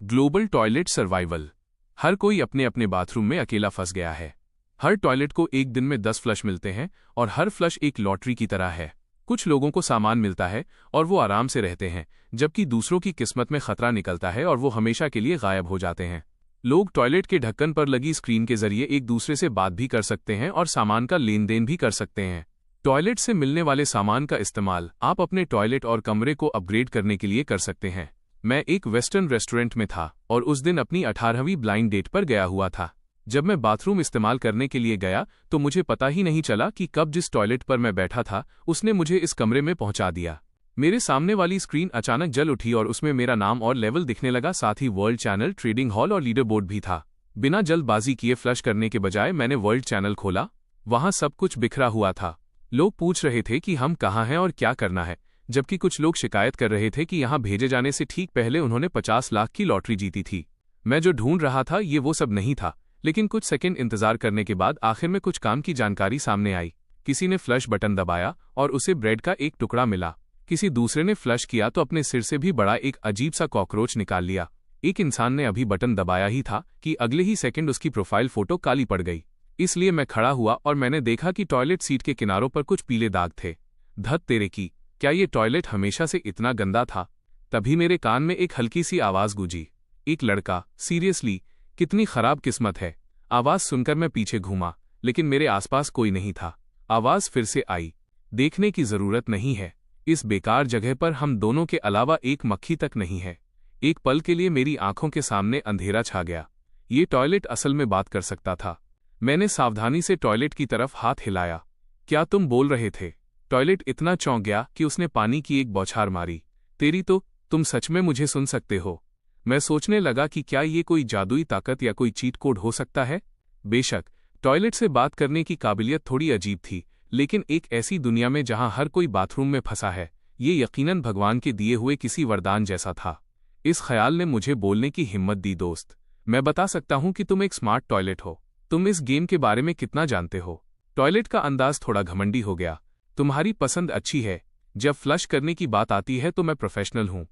Global toilet survival. हर कोई अपने अपने बाथरूम में अकेला फंस गया है। हर टॉयलेट को एक दिन में 10 फ्लश मिलते हैं और हर फ्लश एक लॉटरी की तरह है। कुछ लोगों को सामान मिलता है और वो आराम से रहते हैं, जबकि दूसरों की किस्मत में खतरा निकलता है और वो हमेशा के लिए गायब हो जाते हैं। लोग टॉयलेट के ढक्कन पर लगी स्क्रीन के जरिए एक दूसरे से बात भी कर सकते हैं और सामान का लेन देन भी कर सकते हैं। टॉयलेट से मिलने वाले सामान का इस्तेमाल आप अपने टॉयलेट और कमरे को अपग्रेड करने के लिए कर सकते हैं। मैं एक वेस्टर्न रेस्टोरेंट में था और उस दिन अपनी 18वीं ब्लाइंड डेट पर गया हुआ था। जब मैं बाथरूम इस्तेमाल करने के लिए गया तो मुझे पता ही नहीं चला कि कब जिस टॉयलेट पर मैं बैठा था उसने मुझे इस कमरे में पहुंचा दिया। मेरे सामने वाली स्क्रीन अचानक जल उठी और उसमें मेरा नाम और लेवल दिखने लगा, साथ ही वर्ल्ड चैनल, ट्रेडिंग हॉल और लीडर बोर्ड भी था। बिना जल्दबाजी किए फ्लश करने के बजाय मैंने वर्ल्ड चैनल खोला। वहां सब कुछ बिखरा हुआ था। लोग पूछ रहे थे कि हम कहाँ हैं और क्या करना है, जबकि कुछ लोग शिकायत कर रहे थे कि यहां भेजे जाने से ठीक पहले उन्होंने 50 लाख की लॉटरी जीती थी। मैं जो ढूंढ रहा था ये वो सब नहीं था, लेकिन कुछ सेकंड इंतजार करने के बाद आखिर में कुछ काम की जानकारी सामने आई। किसी ने फ्लश बटन दबाया और उसे ब्रेड का एक टुकड़ा मिला। किसी दूसरे ने फ्लश किया तो अपने सिर से भी बड़ा एक अजीब सा कॉकरोच निकाल लिया। एक इंसान ने अभी बटन दबाया ही था कि अगले ही सेकंड उसकी प्रोफाइल फोटो काली पड़ गई। इसलिए मैं खड़ा हुआ और मैंने देखा कि टॉयलेट सीट के किनारों पर कुछ पीले दाग थे। धत तेरे की, क्या ये टॉयलेट हमेशा से इतना गंदा था? तभी मेरे कान में एक हल्की सी आवाज गूंजी। एक लड़का, सीरियसली, कितनी खराब किस्मत है। आवाज सुनकर मैं पीछे घूमा, लेकिन मेरे आसपास कोई नहीं था। आवाज फिर से आई, देखने की जरूरत नहीं है, इस बेकार जगह पर हम दोनों के अलावा एक मक्खी तक नहीं है। एक पल के लिए मेरी आंखों के सामने अंधेरा छा गया। ये टॉयलेट असल में बात कर सकता था। मैंने सावधानी से टॉयलेट की तरफ हाथ हिलाया। क्या तुम बोल रहे थे? टॉयलेट इतना चौंक गया कि उसने पानी की एक बौछार मारी। तेरी तो, तुम सच में मुझे सुन सकते हो? मैं सोचने लगा कि क्या ये कोई जादुई ताकत या कोई चीट कोड हो सकता है। बेशक टॉयलेट से बात करने की काबिलियत थोड़ी अजीब थी, लेकिन एक ऐसी दुनिया में जहां हर कोई बाथरूम में फंसा है, ये यकीनन भगवान के दिए हुए किसी वरदान जैसा था। इस ख्याल ने मुझे बोलने की हिम्मत दी। दोस्त, मैं बता सकता हूं कि तुम एक स्मार्ट टॉयलेट हो। तुम इस गेम के बारे में कितना जानते हो? टॉयलेट का अंदाज थोड़ा घमंडी हो गया। तुम्हारी पसंद अच्छी है, जब फ्लश करने की बात आती है तो मैं प्रोफेशनल हूं।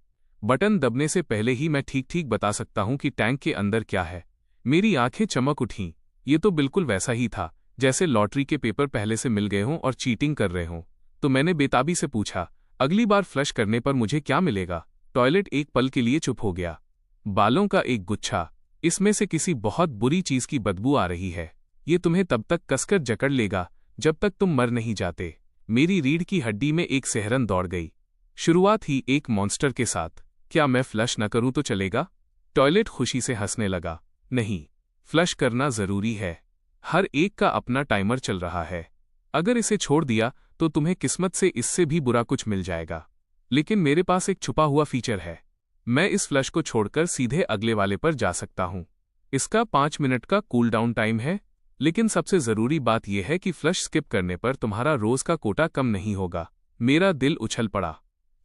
बटन दबने से पहले ही मैं ठीक ठीक बता सकता हूं कि टैंक के अंदर क्या है। मेरी आंखें चमक उठीं। ये तो बिल्कुल वैसा ही था जैसे लॉटरी के पेपर पहले से मिल गए हों और चीटिंग कर रहे हों। तो मैंने बेताबी से पूछा, अगली बार फ्लश करने पर मुझे क्या मिलेगा? टॉयलेट एक पल के लिए चुप हो गया। बालों का एक गुच्छा, इसमें से किसी बहुत बुरी चीज की बदबू आ रही है। ये तुम्हें तब तक कसकर जकड़ लेगा जब तक तुम मर नहीं जाते। मेरी रीढ़ की हड्डी में एक सिहरन दौड़ गई। शुरुआत ही एक मॉन्स्टर के साथ। क्या मैं फ्लश न करूं तो चलेगा? टॉयलेट खुशी से हंसने लगा। नहीं, फ्लश करना जरूरी है। हर एक का अपना टाइमर चल रहा है। अगर इसे छोड़ दिया तो तुम्हें किस्मत से इससे भी बुरा कुछ मिल जाएगा। लेकिन मेरे पास एक छुपा हुआ फीचर है। मैं इस फ्लश को छोड़कर सीधे अगले वाले पर जा सकता हूं। इसका 5 मिनट का कूल डाउन टाइम है। लेकिन सबसे जरूरी बात यह है कि फ्लश स्किप करने पर तुम्हारा रोज का कोटा कम नहीं होगा। मेरा दिल उछल पड़ा।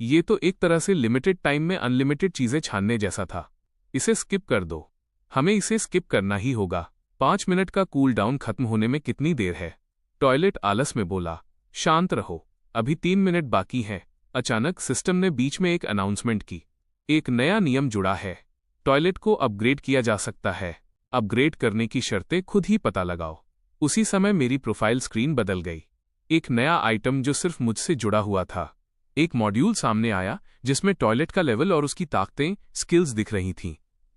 ये तो एक तरह से लिमिटेड टाइम में अनलिमिटेड चीजें छानने जैसा था। इसे स्किप कर दो। हमें इसे स्किप करना ही होगा। 5 मिनट का कूल डाउन खत्म होने में कितनी देर है? टॉयलेट आलस में बोला। शांत रहो, अभी 3 मिनट बाकी हैं। अचानक सिस्टम ने बीच में एक अनाउंसमेंट की। एक नया नियम जुड़ा है। टॉयलेट को अपग्रेड किया जा सकता है। अपग्रेड करने की शर्तें खुद ही पता लगाओ। उसी समय मेरी प्रोफाइल स्क्रीन बदल गई। एक नया आइटम जो सिर्फ मुझसे जुड़ा हुआ था। एक मॉड्यूल सामने आया जिसमें टॉयलेट का लेवल और उसकी ताकतें, स्किल्स दिख रही थीं।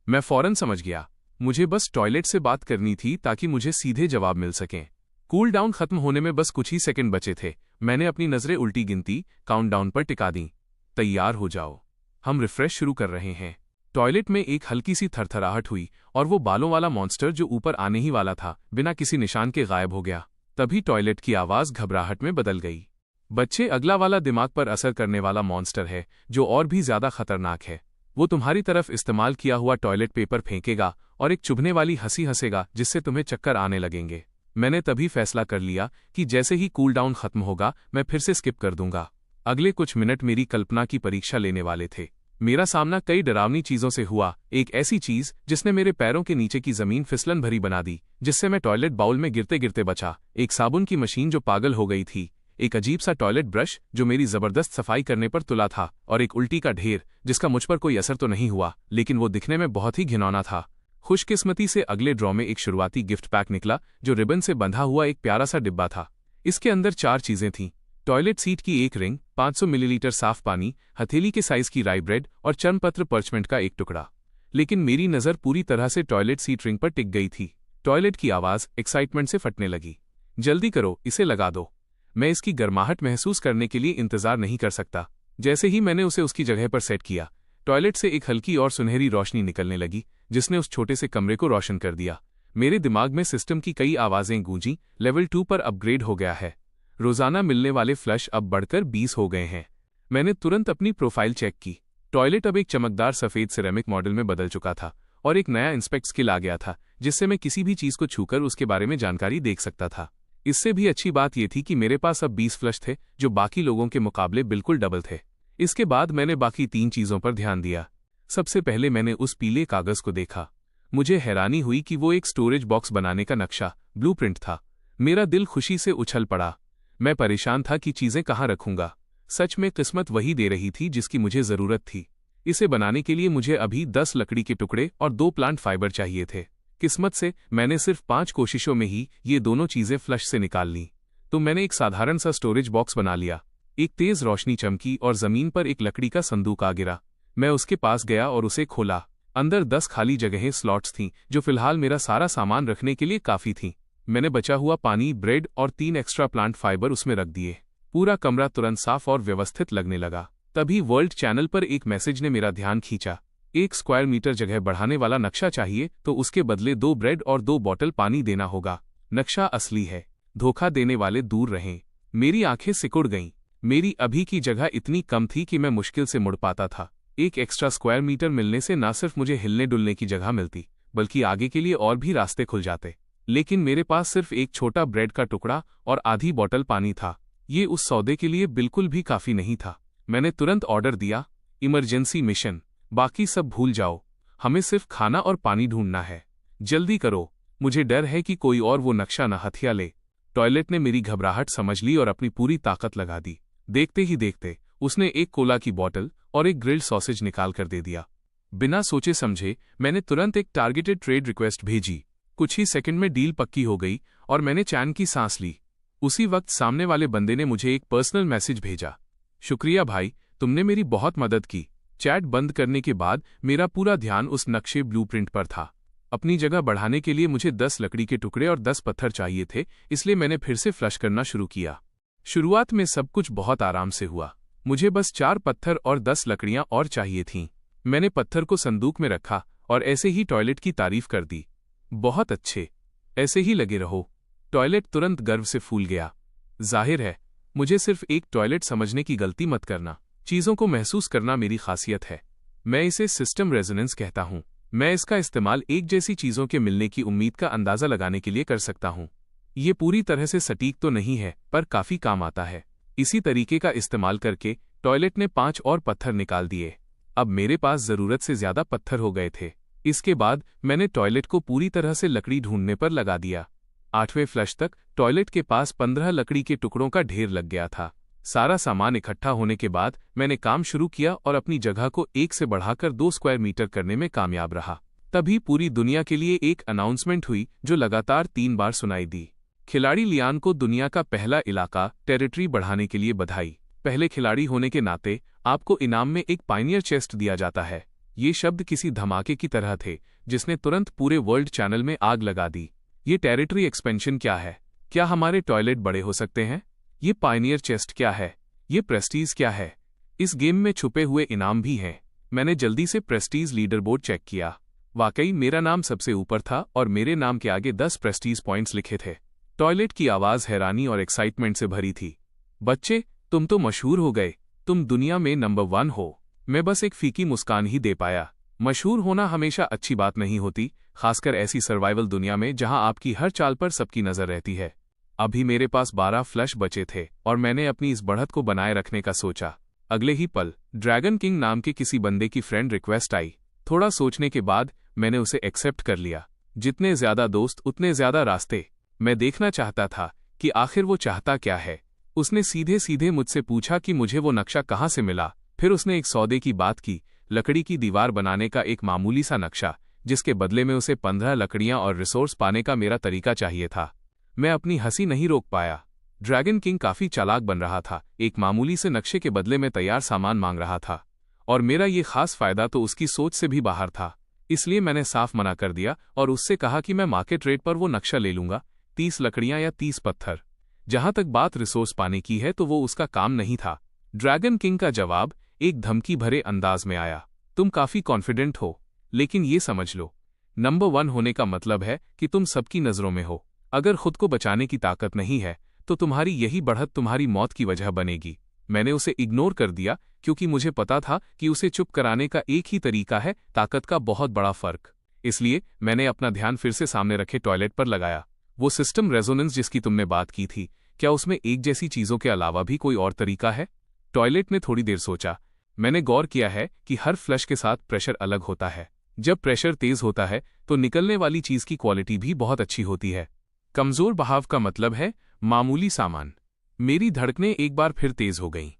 मैं फौरन समझ गया, मुझे बस टॉयलेट से बात करनी थी ताकि मुझे सीधे जवाब मिल सकें। कूल डाउन खत्म होने में बस कुछ ही सेकंड बचे थे। मैंने अपनी नजरें उल्टी गिनती काउंटडाउन पर टिका दी। तैयार हो जाओ, हम रिफ्रेश शुरू कर रहे हैं। टॉयलेट में एक हल्की सी थरथराहट हुई और वो बालों वाला मॉन्स्टर जो ऊपर आने ही वाला था बिना किसी निशान के गायब हो गया। तभी टॉयलेट की आवाज घबराहट में बदल गई। बच्चे, अगला वाला दिमाग पर असर करने वाला मॉन्स्टर है जो और भी ज्यादा खतरनाक है। वो तुम्हारी तरफ इस्तेमाल किया हुआ टॉयलेट पेपर फेंकेगा और एक चुभने वाली हंसी हंसेगा जिससे तुम्हें चक्कर आने लगेंगे। मैंने तभी फैसला कर लिया कि जैसे ही कूल डाउन खत्म होगा मैं फिर से स्किप कर दूंगा। अगले कुछ मिनट मेरी कल्पना की परीक्षा लेने वाले थे। मेरा सामना कई डरावनी चीजों से हुआ। एक ऐसी चीज जिसने मेरे पैरों के नीचे की जमीन फिसलन भरी बना दी, जिससे मैं टॉयलेट बाउल में गिरते गिरते बचा। एक साबुन की मशीन जो पागल हो गई थी। एक अजीब सा टॉयलेट ब्रश जो मेरी जबरदस्त सफाई करने पर तुला था, और एक उल्टी का ढेर जिसका मुझ पर कोई असर तो नहीं हुआ, लेकिन वो दिखने में बहुत ही घिनौना था। खुशकिस्मती से अगले ड्रॉ में एक शुरुआती गिफ्ट पैक निकला जो रिबन से बंधा हुआ एक प्यारा सा डिब्बा था। इसके अंदर 4 चीजें थीं: टॉयलेट सीट की एक रिंग, 500 मिलीलीटर साफ पानी, हथेली के साइज की राई ब्रेड और चर्मपत्र पर्चमेंट का एक टुकड़ा। लेकिन मेरी नज़र पूरी तरह से टॉयलेट सीट रिंग पर टिक गई थी। टॉयलेट की आवाज़ एक्साइटमेंट से फटने लगी। जल्दी करो, इसे लगा दो। मैं इसकी गर्माहट महसूस करने के लिए इंतजार नहीं कर सकता। जैसे ही मैंने उसे उसकी जगह पर सेट किया, टॉयलेट से एक हल्की और सुनहरी रोशनी निकलने लगी जिसने उस छोटे से कमरे को रोशन कर दिया। मेरे दिमाग में सिस्टम की कई आवाज़ें गूंजीं। लेवल 2 पर अपग्रेड हो गया है। रोज़ाना मिलने वाले फ्लश अब बढ़कर 20 हो गए हैं। मैंने तुरंत अपनी प्रोफाइल चेक की। टॉयलेट अब एक चमकदार सफ़ेद सिरेमिक मॉडल में बदल चुका था और एक नया इंस्पेक्ट स्किल आ गया था जिससे मैं किसी भी चीज़ को छूकर उसके बारे में जानकारी देख सकता था। इससे भी अच्छी बात यह थी कि मेरे पास अब 20 फ्लश थे जो बाकी लोगों के मुकाबले बिल्कुल डबल थे। इसके बाद मैंने बाकी 3 चीज़ों पर ध्यान दिया। सबसे पहले मैंने उस पीले कागज़ को देखा। मुझे हैरानी हुई कि वो एक स्टोरेज बॉक्स बनाने का नक्शा, ब्लूप्रिंट था। मेरा दिल खुशी से उछल पड़ा। मैं परेशान था कि चीज़ें कहाँ रखूंगा। सच में किस्मत वही दे रही थी जिसकी मुझे ज़रूरत थी। इसे बनाने के लिए मुझे अभी 10 लकड़ी के टुकड़े और 2 प्लांट फाइबर चाहिए थे। किस्मत से मैंने सिर्फ 5 कोशिशों में ही ये दोनों चीज़ें फ्लश से निकाल लीं। तो मैंने एक साधारण सा स्टोरेज बॉक्स बना लिया। एक तेज़ रोशनी चमकी और ज़मीन पर एक लकड़ी का संदूक आ गिरा। मैं उसके पास गया और उसे खोला। अंदर 10 खाली जगहें स्लॉट्स थीं जो फिलहाल मेरा सारा सामान रखने के लिए काफ़ी थीं। मैंने बचा हुआ पानी, ब्रेड और 3 एक्स्ट्रा प्लांट फाइबर उसमें रख दिए। पूरा कमरा तुरंत साफ और व्यवस्थित लगने लगा। तभी वर्ल्ड चैनल पर एक मैसेज ने मेरा ध्यान खींचा। 1 स्क्वायर मीटर जगह बढ़ाने वाला नक्शा चाहिए तो उसके बदले 2 ब्रेड और 2 बॉटल पानी देना होगा। नक्शा असली है, धोखा देने वाले दूर रहें। मेरी आंखें सिकुड़ गईं। मेरी अभी की जगह इतनी कम थी कि मैं मुश्किल से मुड़ पाता था। 1 एक्स्ट्रा स्क्वायर मीटर मिलने से न सिर्फ मुझे हिलने डुलने की जगह मिलती बल्कि आगे के लिए और भी रास्ते खुल जाते। लेकिन मेरे पास सिर्फ एक छोटा ब्रेड का टुकड़ा और आधी बॉटल पानी था। ये उस सौदे के लिए बिल्कुल भी काफ़ी नहीं था। मैंने तुरंत ऑर्डर दिया, इमरजेंसी मिशन, बाकी सब भूल जाओ, हमें सिर्फ खाना और पानी ढूंढना है, जल्दी करो, मुझे डर है कि कोई और वो नक्शा न हथिया ले। टॉयलेट ने मेरी घबराहट समझ ली और अपनी पूरी ताकत लगा दी। देखते ही देखते उसने एक कोला की बोतल और एक ग्रिल्ड सॉसेज निकाल कर दे दिया। बिना सोचे समझे मैंने तुरंत एक टारगेटेड ट्रेड रिक्वेस्ट भेजी। कुछ ही सेकंड में डील पक्की हो गई और मैंने चैन की सांस ली। उसी वक्त सामने वाले बंदे ने मुझे एक पर्सनल मैसेज भेजा, शुक्रिया भाई, तुमने मेरी बहुत मदद की। चैट बंद करने के बाद मेरा पूरा ध्यान उस नक्शे ब्लूप्रिंट पर था। अपनी जगह बढ़ाने के लिए मुझे 10 लकड़ी के टुकड़े और 10 पत्थर चाहिए थे, इसलिए मैंने फिर से फ्लश करना शुरू किया। शुरुआत में सब कुछ बहुत आराम से हुआ। मुझे बस 4 पत्थर और 10 लकड़ियां और चाहिए थीं। मैंने पत्थर को संदूक में रखा और ऐसे ही टॉयलेट की तारीफ कर दी। बहुत अच्छे, ऐसे ही लगे रहो। टॉयलेट तुरंत गर्व से फूल गया। जाहिर है, मुझे सिर्फ एक टॉयलेट समझने की गलती मत करना। चीज़ों को महसूस करना मेरी खासियत है। मैं इसे सिस्टम रेजोनेंस कहता हूँ। मैं इसका इस्तेमाल एक जैसी चीज़ों के मिलने की उम्मीद का अंदाज़ा लगाने के लिए कर सकता हूँ। ये पूरी तरह से सटीक तो नहीं है, पर काफ़ी काम आता है। इसी तरीके का इस्तेमाल करके टॉयलेट ने 5 और पत्थर निकाल दिए। अब मेरे पास ज़रूरत से ज़्यादा पत्थर हो गए थे। इसके बाद मैंने टॉयलेट को पूरी तरह से लकड़ी ढूंढने पर लगा दिया। 8वें फ्लश तक टॉयलेट के पास 15 लकड़ी के टुकड़ों का ढेर लग गया था। सारा सामान इकट्ठा होने के बाद मैंने काम शुरू किया और अपनी जगह को 1 से बढ़ाकर 2 स्क्वायर मीटर करने में कामयाब रहा। तभी पूरी दुनिया के लिए एक अनाउंसमेंट हुई जो लगातार 3 बार सुनाई दी। खिलाड़ी लियान को दुनिया का पहला इलाका टेरिटरी बढ़ाने के लिए बधाई। पहले खिलाड़ी होने के नाते आपको इनाम में एक पायनियर चेस्ट दिया जाता है। ये शब्द किसी धमाके की तरह थे जिसने तुरंत पूरे वर्ल्ड चैनल में आग लगा दी। ये टेरिटरी एक्सपेंशन क्या है? क्या हमारे टॉयलेट बड़े हो सकते हैं? ये पायनियर चेस्ट क्या है? ये प्रेस्टीज क्या है? इस गेम में छुपे हुए इनाम भी हैं। मैंने जल्दी से प्रेस्टीज लीडरबोर्ड चेक किया। वाकई मेरा नाम सबसे ऊपर था और मेरे नाम के आगे 10 प्रेस्टीज पॉइंट्स लिखे थे। टॉयलेट की आवाज़ हैरानी और एक्साइटमेंट से भरी थी। बच्चे, तुम तो मशहूर हो गए, तुम दुनिया में नंबर 1 हो। मैं बस एक फीकी मुस्कान ही दे पाया। मशहूर होना हमेशा अच्छी बात नहीं होती, खासकर ऐसी सर्वाइवल दुनिया में जहां आपकी हर चाल पर सबकी नज़र रहती है। अभी मेरे पास 12 फ्लश बचे थे और मैंने अपनी इस बढ़त को बनाए रखने का सोचा। अगले ही पल ड्रैगन किंग नाम के किसी बंदे की फ्रेंड रिक्वेस्ट आई। थोड़ा सोचने के बाद मैंने उसे एक्सेप्ट कर लिया। जितने ज़्यादा दोस्त उतने ज़्यादा रास्ते। मैं देखना चाहता था कि आखिर वो चाहता क्या है। उसने सीधे सीधे मुझसे पूछा कि मुझे वो नक्शा कहाँ से मिला। फिर उसने एक सौदे की बात की, लकड़ी की दीवार बनाने का एक मामूली सा नक्शा, जिसके बदले में उसे 15 लकड़ियां और रिसोर्स पाने का मेरा तरीका चाहिए था। मैं अपनी हंसी नहीं रोक पाया। ड्रैगन किंग काफी चालाक बन रहा था, एक मामूली से नक्शे के बदले में तैयार सामान मांग रहा था, और मेरा ये खास फायदा तो उसकी सोच से भी बाहर था। इसलिए मैंने साफ मना कर दिया और उससे कहा कि मैं मार्केट रेट पर वो नक्शा ले लूंगा, 30 लकड़ियां या 30 पत्थर। जहां तक बात रिसोर्स पाने की है तो वो उसका काम नहीं था। ड्रैगन किंग का जवाब एक धमकी भरे अंदाज में आया, तुम काफी कॉन्फिडेंट हो, लेकिन ये समझ लो, नंबर 1 होने का मतलब है कि तुम सबकी नजरों में हो। अगर खुद को बचाने की ताकत नहीं है तो तुम्हारी यही बढ़त तुम्हारी मौत की वजह बनेगी। मैंने उसे इग्नोर कर दिया क्योंकि मुझे पता था कि उसे चुप कराने का एक ही तरीका है, ताकत का बहुत बड़ा फर्क। इसलिए मैंने अपना ध्यान फिर से सामने रखे टॉयलेट पर लगाया। वो सिस्टम रेजोनेंस जिसकी तुमने बात की थी, क्या उसमें एक जैसी चीजों के अलावा भी कोई और तरीका है? टॉयलेट ने थोड़ी देर सोचा। मैंने गौर किया है कि हर फ्लश के साथ प्रेशर अलग होता है। जब प्रेशर तेज होता है तो निकलने वाली चीज की क्वालिटी भी बहुत अच्छी होती है। कमजोर बहाव का मतलब है मामूली सामान। मेरी धड़कनें एक बार फिर तेज हो गईं।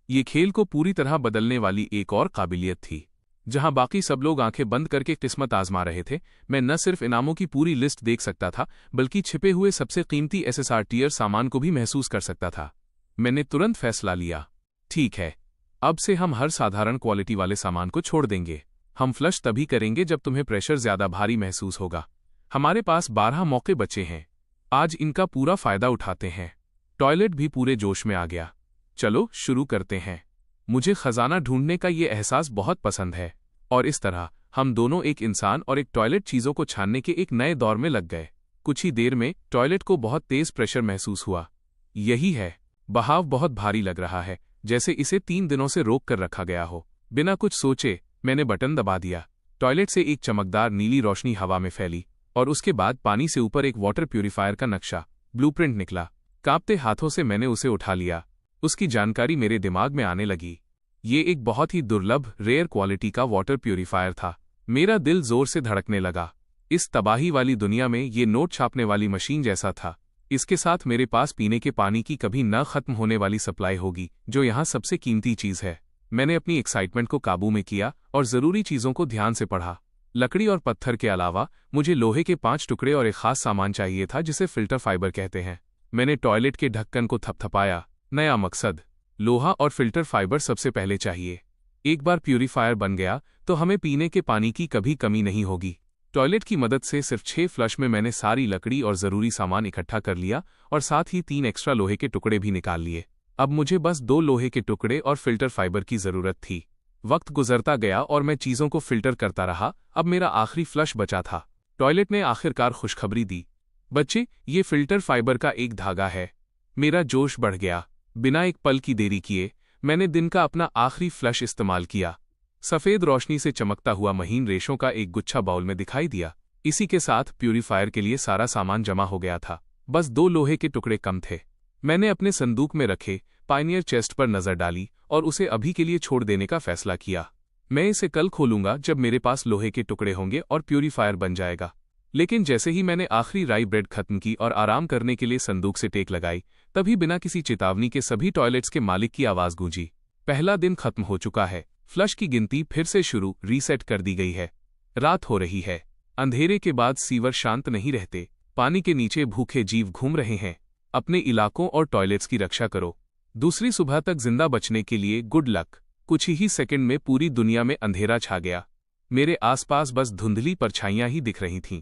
ये खेल को पूरी तरह बदलने वाली एक और काबिलियत थी। जहां बाकी सब लोग आंखें बंद करके किस्मत आजमा रहे थे, मैं न सिर्फ इनामों की पूरी लिस्ट देख सकता था, बल्कि छिपे हुए सबसे कीमती SSR टियर सामान को भी महसूस कर सकता था। मैंने तुरंत फैसला लिया, ठीक है, अब से हम हर साधारण क्वालिटी वाले सामान को छोड़ देंगे। हम फ्लश तभी करेंगे जब तुम्हें प्रेशर ज्यादा भारी महसूस होगा। हमारे पास 12 मौके बचे हैं, आज इनका पूरा फायदा उठाते हैं। टॉयलेट भी पूरे जोश में आ गया। चलो शुरू करते हैं। मुझे खजाना ढूंढने का ये एहसास बहुत पसंद है। और इस तरह हम दोनों एक इंसान और एक टॉयलेट चीजों को छानने के एक नए दौर में लग गए। कुछ ही देर में टॉयलेट को बहुत तेज प्रेशर महसूस हुआ। यही है, बहाव बहुत भारी लग रहा है, जैसे इसे 3 दिनों से रोक कर रखा गया हो। बिना कुछ सोचे मैंने बटन दबा दिया। टॉयलेट से एक चमकदार नीली रोशनी हवा में फैली और उसके बाद पानी से ऊपर एक वाटर प्यूरिफायर का नक्शा, ब्लूप्रिंट निकला। कांपते हाथों से मैंने उसे उठा लिया। उसकी जानकारी मेरे दिमाग में आने लगी। ये एक बहुत ही दुर्लभ, रेयर क्वालिटी का वाटर प्यूरिफायर था। मेरा दिल जोर से धड़कने लगा। इस तबाही वाली दुनिया में ये नोट छापने वाली मशीन जैसा था। इसके साथ मेरे पास पीने के पानी की कभी न खत्म होने वाली सप्लाई होगी, जो यहाँ सबसे कीमती चीज है। मैंने अपनी एक्साइटमेंट को काबू में किया और जरूरी चीजों को ध्यान से पढ़ा। लकड़ी और पत्थर के अलावा मुझे लोहे के 5 टुकड़े और एक खास सामान चाहिए था जिसे फिल्टर फाइबर कहते हैं। मैंने टॉयलेट के ढक्कन को थपथपाया। नया मकसद, लोहा और फिल्टर फाइबर सबसे पहले चाहिए। एक बार प्यूरीफायर बन गया तो हमें पीने के पानी की कभी कमी नहीं होगी। टॉयलेट की मदद से सिर्फ 6 फ्लश में मैंने सारी लकड़ी और जरूरी सामान इकट्ठा कर लिया और साथ ही 3 एक्स्ट्रा लोहे के टुकड़े भी निकाल लिए। अब मुझे बस 2 लोहे के टुकड़े और फिल्टर फाइबर की जरूरत थी। वक्त गुजरता गया और मैं चीजों को फिल्टर करता रहा। अब मेरा आखिरी फ्लश बचा था। टॉयलेट ने आखिरकार खुशखबरी दी, बच्चे, ये फिल्टर फाइबर का एक धागा है। मेरा जोश बढ़ गया। बिना एक पल की देरी किए मैंने दिन का अपना आखिरी फ्लश इस्तेमाल किया। सफेद रोशनी से चमकता हुआ महीन रेशों का एक गुच्छा बाउल में दिखाई दिया। इसी के साथ प्यूरीफायर के लिए सारा सामान जमा हो गया था। बस 2 लोहे के टुकड़े कम थे। मैंने अपने संदूक में रखे पायनियर चेस्ट पर नजर डाली और उसे अभी के लिए छोड़ देने का फैसला किया। मैं इसे कल खोलूंगा जब मेरे पास लोहे के टुकड़े होंगे और प्यूरीफायर बन जाएगा। लेकिन जैसे ही मैंने आखिरी राई ब्रेड खत्म की और आराम करने के लिए संदूक से टेक लगाई, तभी बिना किसी चेतावनी के सभी टॉयलेट्स के मालिक की आवाज गूंजी। पहला दिन खत्म हो चुका है। फ्लश की गिनती फिर से शुरू, रीसेट कर दी गई है। रात हो रही है। अंधेरे के बाद सीवर शांत नहीं रहते। पानी के नीचे भूखे जीव घूम रहे हैं। अपने इलाकों और टॉयलेट्स की रक्षा करो। दूसरी सुबह तक जिंदा बचने के लिए गुड लक। कुछ ही सेकंड में पूरी दुनिया में अंधेरा छा गया। मेरे आसपास बस धुंधली परछाइयां ही दिख रही थीं।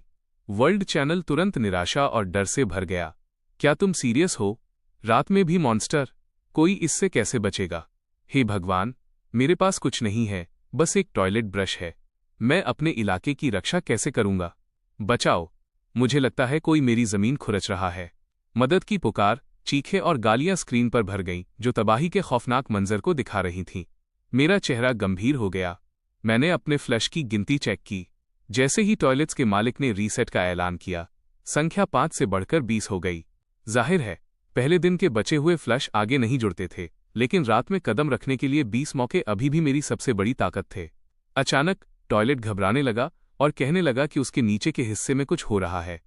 वर्ल्ड चैनल तुरंत निराशा और डर से भर गया। क्या तुम सीरियस हो? रात में भी मॉन्स्टर? कोई इससे कैसे बचेगा? हे भगवान, मेरे पास कुछ नहीं है, बस एक टॉयलेट ब्रश है। मैं अपने इलाके की रक्षा कैसे करूंगा? बचाओ, मुझे लगता है कोई मेरी जमीन खुरच रहा है। मदद की पुकार, चीखें और गालियां स्क्रीन पर भर गईं, जो तबाही के खौफनाक मंजर को दिखा रही थीं। मेरा चेहरा गंभीर हो गया। मैंने अपने फ्लश की गिनती चेक की। जैसे ही टॉयलेट्स के मालिक ने रीसेट का ऐलान किया, संख्या 5 से बढ़कर 20 हो गई। जाहिर है, पहले दिन के बचे हुए फ्लश आगे नहीं जुड़ते थे, लेकिन रात में कदम रखने के लिए 20 मौके अभी भी मेरी सबसे बड़ी ताकत थे। अचानक टॉयलेट घबराने लगा और कहने लगा कि उसके नीचे के हिस्से में कुछ हो रहा है।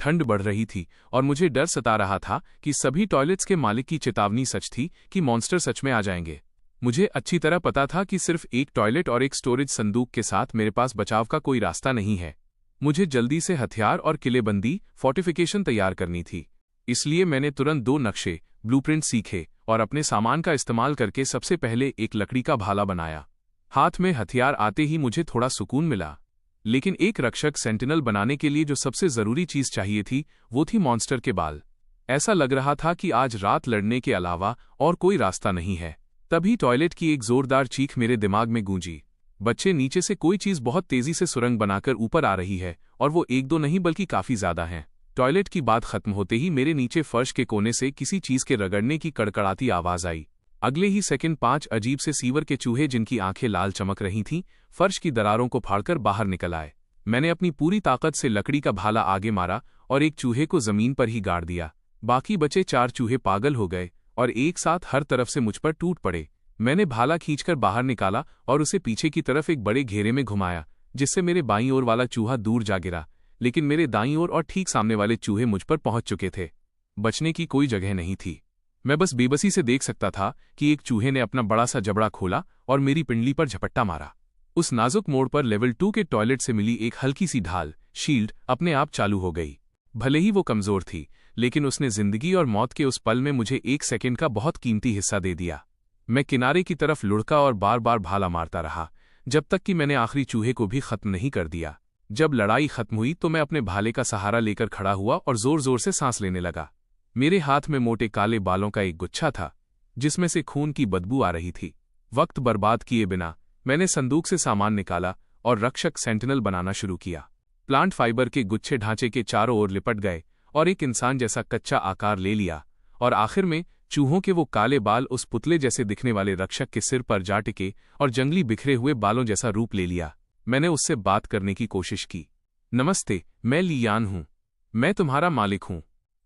ठंड बढ़ रही थी और मुझे डर सता रहा था कि सभी टॉयलेट्स के मालिक की चेतावनी सच थी कि मॉन्स्टर सच में आ जाएंगे। मुझे अच्छी तरह पता था कि सिर्फ एक टॉयलेट और एक स्टोरेज संदूक के साथ मेरे पास बचाव का कोई रास्ता नहीं है। मुझे जल्दी से हथियार और किलेबंदी फोर्टिफिकेशन तैयार करनी थी। इसलिए मैंने तुरंत 2 नक्शे ब्लूप्रिंट सीखे और अपने सामान का इस्तेमाल करके सबसे पहले एक लकड़ी का भाला बनाया। हाथ में हथियार आते ही मुझे थोड़ा सुकून मिला। लेकिन एक रक्षक सेंटिनल बनाने के लिए जो सबसे जरूरी चीज चाहिए थी वो थी मॉन्स्टर के बाल। ऐसा लग रहा था कि आज रात लड़ने के अलावा और कोई रास्ता नहीं है। तभी टॉयलेट की एक जोरदार चीख मेरे दिमाग में गूंजी। बच्चे, नीचे से कोई चीज बहुत तेजी से सुरंग बनाकर ऊपर आ रही है और वो 1-2 नहीं बल्कि काफी ज्यादा हैं। टॉयलेट की बात खत्म होते ही मेरे नीचे फर्श के कोने से किसी चीज के रगड़ने की कड़कड़ाती आवाज आई। अगले ही सेकंड 5 अजीब से सीवर के चूहे, जिनकी आंखें लाल चमक रही थीं, फर्श की दरारों को फाड़कर बाहर निकल आए। मैंने अपनी पूरी ताकत से लकड़ी का भाला आगे मारा और एक चूहे को जमीन पर ही गाड़ दिया। बाकी बचे 4 चूहे पागल हो गए और एक साथ हर तरफ से मुझ पर टूट पड़े। मैंने भाला खींचकर बाहर निकाला और उसे पीछे की तरफ एक बड़े घेरे में घुमाया, जिससे मेरे बाईं ओर वाला चूहा दूर जा गिरा। लेकिन मेरे दाईं ओर और ठीक सामने वाले चूहे मुझ पर पहुंच चुके थे। बचने की कोई जगह नहीं थी। मैं बस बेबसी से देख सकता था कि एक चूहे ने अपना बड़ा सा जबड़ा खोला और मेरी पिंडली पर झपट्टा मारा। उस नाजुक मोड़ पर लेवल 2 के टॉयलेट से मिली एक हल्की सी ढाल शील्ड अपने आप चालू हो गई। भले ही वो कमजोर थी, लेकिन उसने जिंदगी और मौत के उस पल में मुझे 1 सेकंड का बहुत कीमती हिस्सा दे दिया। मैं किनारे की तरफ लुढ़का और बार बार भाला मारता रहा, जब तक कि मैंने आखिरी चूहे को भी खत्म नहीं कर दिया। जब लड़ाई खत्म हुई तो मैं अपने भाले का सहारा लेकर खड़ा हुआ और जोर जोर से सांस लेने लगा। मेरे हाथ में मोटे काले बालों का एक गुच्छा था, जिसमें से खून की बदबू आ रही थी। वक्त बर्बाद किए बिना मैंने संदूक से सामान निकाला और रक्षक सेंटिनल बनाना शुरू किया। प्लांट फाइबर के गुच्छे ढांचे के चारों ओर लिपट गए और एक इंसान जैसा कच्चा आकार ले लिया, और आखिर में चूहों के वो काले बाल उस पुतले जैसे दिखने वाले रक्षक के सिर पर जा टिके और जंगली बिखरे हुए बालों जैसा रूप ले लिया। मैंने उससे बात करने की कोशिश की। नमस्ते, मैं लियान हूं। मैं तुम्हारा मालिक हूं।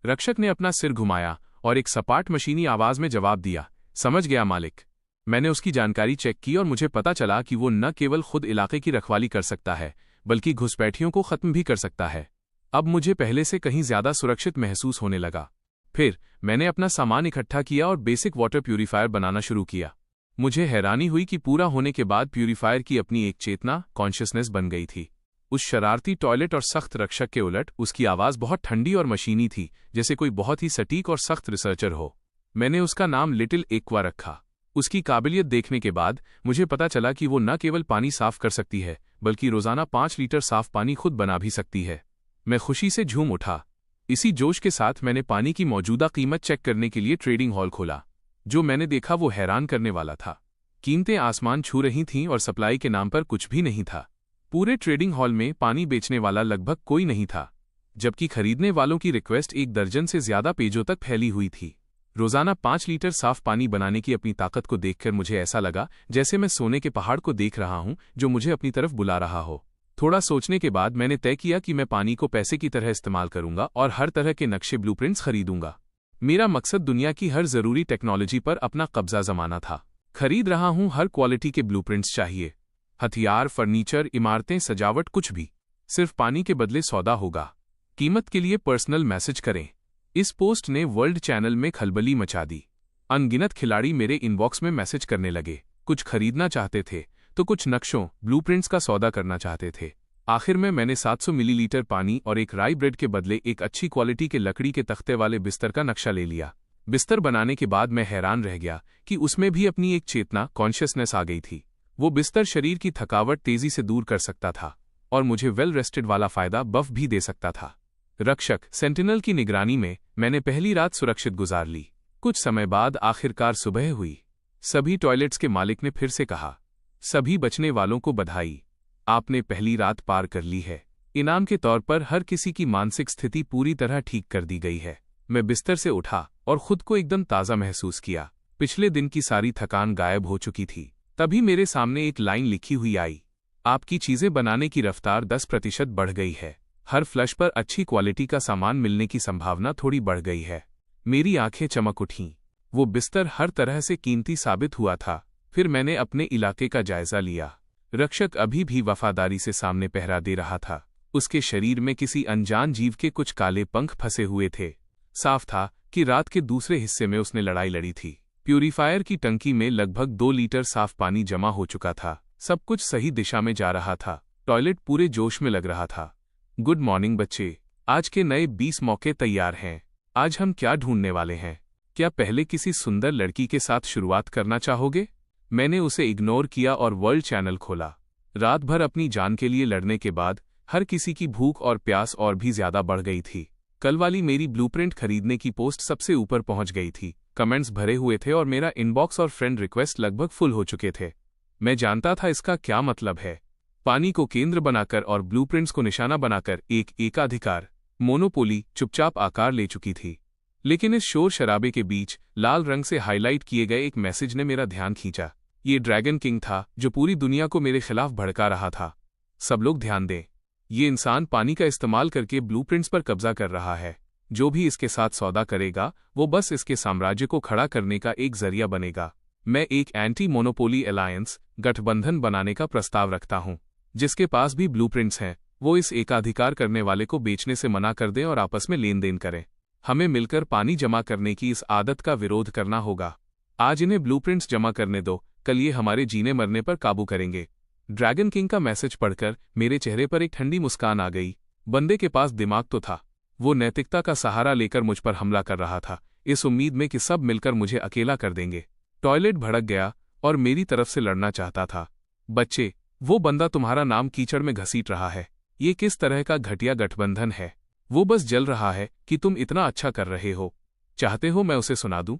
रक्षक ने अपना सिर घुमाया और एक सपाट मशीनी आवाज में जवाब दिया, समझ गया मालिक। मैंने उसकी जानकारी चेक की और मुझे पता चला कि वो न केवल खुद इलाके की रखवाली कर सकता है, बल्कि घुसपैठियों को खत्म भी कर सकता है। अब मुझे पहले से कहीं ज्यादा सुरक्षित महसूस होने लगा। फिर मैंने अपना सामान इकट्ठा किया और बेसिक वाटर प्यूरीफायर बनाना शुरू किया। मुझे हैरानी हुई कि पूरा होने के बाद प्यूरीफायर की अपनी एक चेतना, कॉन्शियसनेस बन गई थी। उस शरारती टॉयलेट और सख्त रक्षक के उलट उसकी आवाज बहुत ठंडी और मशीनी थी, जैसे कोई बहुत ही सटीक और सख्त रिसर्चर हो। मैंने उसका नाम लिटिल एक्वा रखा। उसकी काबिलियत देखने के बाद मुझे पता चला कि वो न केवल पानी साफ कर सकती है, बल्कि रोजाना 5 लीटर साफ पानी खुद बना भी सकती है। मैं खुशी से झूम उठा। इसी जोश के साथ मैंने पानी की मौजूदा कीमत चेक करने के लिए ट्रेडिंग हॉल खोला। जो मैंने देखा वो हैरान करने वाला था। कीमतें आसमान छू रही थीं और सप्लाई के नाम पर कुछ भी नहीं था। पूरे ट्रेडिंग हॉल में पानी बेचने वाला लगभग कोई नहीं था, जबकि खरीदने वालों की रिक्वेस्ट 1 दर्जन से ज्यादा पेजों तक फैली हुई थी। रोजाना 5 लीटर साफ पानी बनाने की अपनी ताकत को देखकर मुझे ऐसा लगा जैसे मैं सोने के पहाड़ को देख रहा हूं जो मुझे अपनी तरफ बुला रहा हो। थोड़ा सोचने के बाद मैंने तय किया कि मैं पानी को पैसे की तरह इस्तेमाल करूंगा और हर तरह के नक्शे ब्लूप्रिंट्स खरीदूंगा। मेरा मकसद दुनिया की हर जरूरी टेक्नोलॉजी पर अपना कब्जा जमाना था। खरीद रहा हूं, हर क्वालिटी के ब्लूप्रिंट्स चाहिए। हथियार, फर्नीचर, इमारतें, सजावट, कुछ भी। सिर्फ पानी के बदले सौदा होगा। कीमत के लिए पर्सनल मैसेज करें। इस पोस्ट ने वर्ल्ड चैनल में खलबली मचा दी। अनगिनत खिलाड़ी मेरे इनबॉक्स में मैसेज करने लगे। कुछ खरीदना चाहते थे तो कुछ नक्शों, ब्लूप्रिंट्स का सौदा करना चाहते थे। आखिर में मैंने 700 मिलीलीटर पानी और एक राई ब्रेड के बदले एक अच्छी क्वालिटी के लकड़ी के तख्ते वाले बिस्तर का नक्शा ले लिया। बिस्तर बनाने के बाद मैं हैरान रह गया कि उसमें भी अपनी एक चेतना, कॉन्शियसनेस आ गई थी। वो बिस्तर शरीर की थकावट तेजी से दूर कर सकता था और मुझे वेल रेस्टेड वाला फायदा बफ भी दे सकता था। रक्षक सेंटिनल की निगरानी में मैंने पहली रात सुरक्षित गुजार ली। कुछ समय बाद आखिरकार सुबह हुई। सभी टॉयलेट्स के मालिक ने फिर से कहा, सभी बचने वालों को बधाई, आपने पहली रात पार कर ली है। इनाम के तौर पर हर किसी की मानसिक स्थिति पूरी तरह ठीक कर दी गई है। मैं बिस्तर से उठा और खुद को एकदम ताज़ा महसूस किया। पिछले दिन की सारी थकान गायब हो चुकी थी। तभी मेरे सामने एक लाइन लिखी हुई आई, आपकी चीजें बनाने की रफ्तार 10% बढ़ गई है। हर फ्लश पर अच्छी क्वालिटी का सामान मिलने की संभावना थोड़ी बढ़ गई है। मेरी आंखें चमक उठीं। वो बिस्तर हर तरह से कीमती साबित हुआ था। फिर मैंने अपने इलाके का जायजा लिया। रक्षक अभी भी वफादारी से सामने पहरा दे रहा था। उसके शरीर में किसी अनजान जीव के कुछ काले पंख फंसे हुए थे। साफ था कि रात के दूसरे हिस्से में उसने लड़ाई लड़ी थी। प्यूरीफायर की टंकी में लगभग 2 लीटर साफ पानी जमा हो चुका था। सब कुछ सही दिशा में जा रहा था। टॉयलेट पूरे जोश में लग रहा था। गुड मॉर्निंग बच्चे, आज के नए 20 मौके तैयार हैं। आज हम क्या ढूंढने वाले हैं? क्या पहले किसी सुंदर लड़की के साथ शुरुआत करना चाहोगे? मैंने उसे इग्नोर किया और वर्ल्ड चैनल खोला। रात भर अपनी जान के लिए लड़ने के बाद हर किसी की भूख और प्यास और भी ज्यादा बढ़ गई थी। कल वाली मेरी ब्लूप्रिंट खरीदने की पोस्ट सबसे ऊपर पहुंच गई थी। कमेंट्स भरे हुए थे और मेरा इनबॉक्स और फ्रेंड रिक्वेस्ट लगभग फुल हो चुके थे। मैं जानता था इसका क्या मतलब है। पानी को केंद्र बनाकर और ब्लूप्रिंट्स को निशाना बनाकर एक एकाधिकार मोनोपोली चुपचाप आकार ले चुकी थी। लेकिन इस शोर शराबे के बीच लाल रंग से हाईलाइट किए गए एक मैसेज ने मेरा ध्यान खींचा। ये ड्रैगन किंग था जो पूरी दुनिया को मेरे खिलाफ भड़का रहा था। सब लोग ध्यान दें, ये इंसान पानी का इस्तेमाल करके ब्लूप्रिंट्स पर कब्जा कर रहा है। जो भी इसके साथ सौदा करेगा वो बस इसके साम्राज्य को खड़ा करने का एक जरिया बनेगा। मैं एक एंटी मोनोपोली अलायंस गठबंधन बनाने का प्रस्ताव रखता हूं। जिसके पास भी ब्लूप्रिंट्स हैं वो इस एकाधिकार करने वाले को बेचने से मना कर दें और आपस में लेन देन करें। हमें मिलकर पानी जमा करने की इस आदत का विरोध करना होगा। आज इन्हें ब्लूप्रिंट्स जमा करने दो, कल ये हमारे जीने मरने पर काबू करेंगे। ड्रैगन किंग का मैसेज पढ़कर मेरे चेहरे पर एक ठंडी मुस्कान आ गई। बंदे के पास दिमाग तो था। वो नैतिकता का सहारा लेकर मुझ पर हमला कर रहा था, इस उम्मीद में कि सब मिलकर मुझे अकेला कर देंगे। टॉयलेट भड़क गया और मेरी तरफ से लड़ना चाहता था। बच्चे, वो बंदा तुम्हारा नाम कीचड़ में घसीट रहा है। ये किस तरह का घटिया गठबंधन है? वो बस जल रहा है कि तुम इतना अच्छा कर रहे हो। चाहते हो मैं उसे सुना दूं?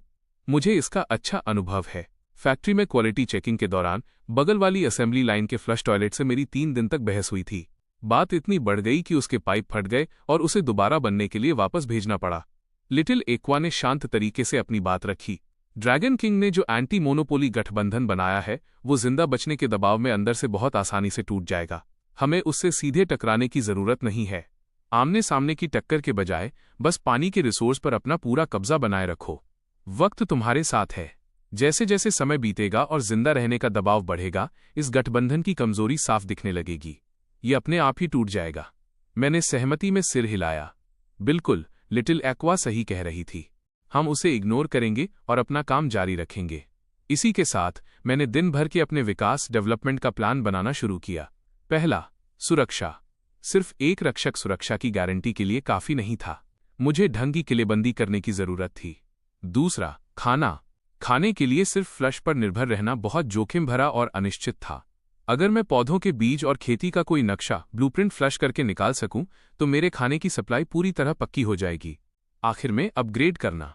मुझे इसका अच्छा अनुभव है। फैक्ट्री में क्वालिटी चेकिंग के दौरान बगल वाली असेंबली लाइन के फ्लश टॉयलेट से मेरी 3 दिन तक बहस हुई थी। बात इतनी बढ़ गई कि उसके पाइप फट गए और उसे दोबारा बनने के लिए वापस भेजना पड़ा। लिटिल एक्वा ने शांत तरीके से अपनी बात रखी। ड्रैगन किंग ने जो एंटी मोनोपोली गठबंधन बनाया है वो जिंदा बचने के दबाव में अंदर से बहुत आसानी से टूट जाएगा। हमें उससे सीधे टकराने की जरूरत नहीं है। आमने सामने की टक्कर के बजाय बस पानी के रिसोर्स पर अपना पूरा कब्जा बनाए रखो। वक्त तुम्हारे साथ है। जैसे जैसे समय बीतेगा और जिंदा रहने का दबाव बढ़ेगा, इस गठबंधन की कमजोरी साफ दिखने लगेगी। ये अपने आप ही टूट जाएगा। मैंने सहमति में सिर हिलाया। बिल्कुल, लिटिल एक्वा सही कह रही थी। हम उसे इग्नोर करेंगे और अपना काम जारी रखेंगे। इसी के साथ मैंने दिन भर के अपने विकास डेवलपमेंट का प्लान बनाना शुरू किया। पहला, सुरक्षा। सिर्फ एक रक्षक सुरक्षा की गारंटी के लिए काफी नहीं था। मुझे ढंग की किलेबंदी करने की जरूरत थी। दूसरा, खाना। खाने के लिए सिर्फ फ्लश पर निर्भर रहना बहुत जोखिम भरा और अनिश्चित था। अगर मैं पौधों के बीज और खेती का कोई नक्शा ब्लूप्रिंट फ्लश करके निकाल सकूं तो मेरे खाने की सप्लाई पूरी तरह पक्की हो जाएगी। आखिर में अपग्रेड करना।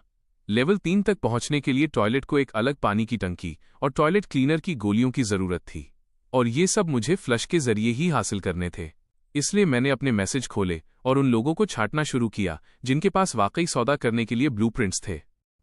लेवल 3 तक पहुंचने के लिए टॉयलेट को एक अलग पानी की टंकी और टॉयलेट क्लीनर की गोलियों की जरूरत थी, और ये सब मुझे फ्लश के जरिए ही हासिल करने थे। इसलिए मैंने अपने मैसेज खोले और उन लोगों को छांटना शुरू किया जिनके पास वाकई सौदा करने के लिए ब्लूप्रिंट्स थे।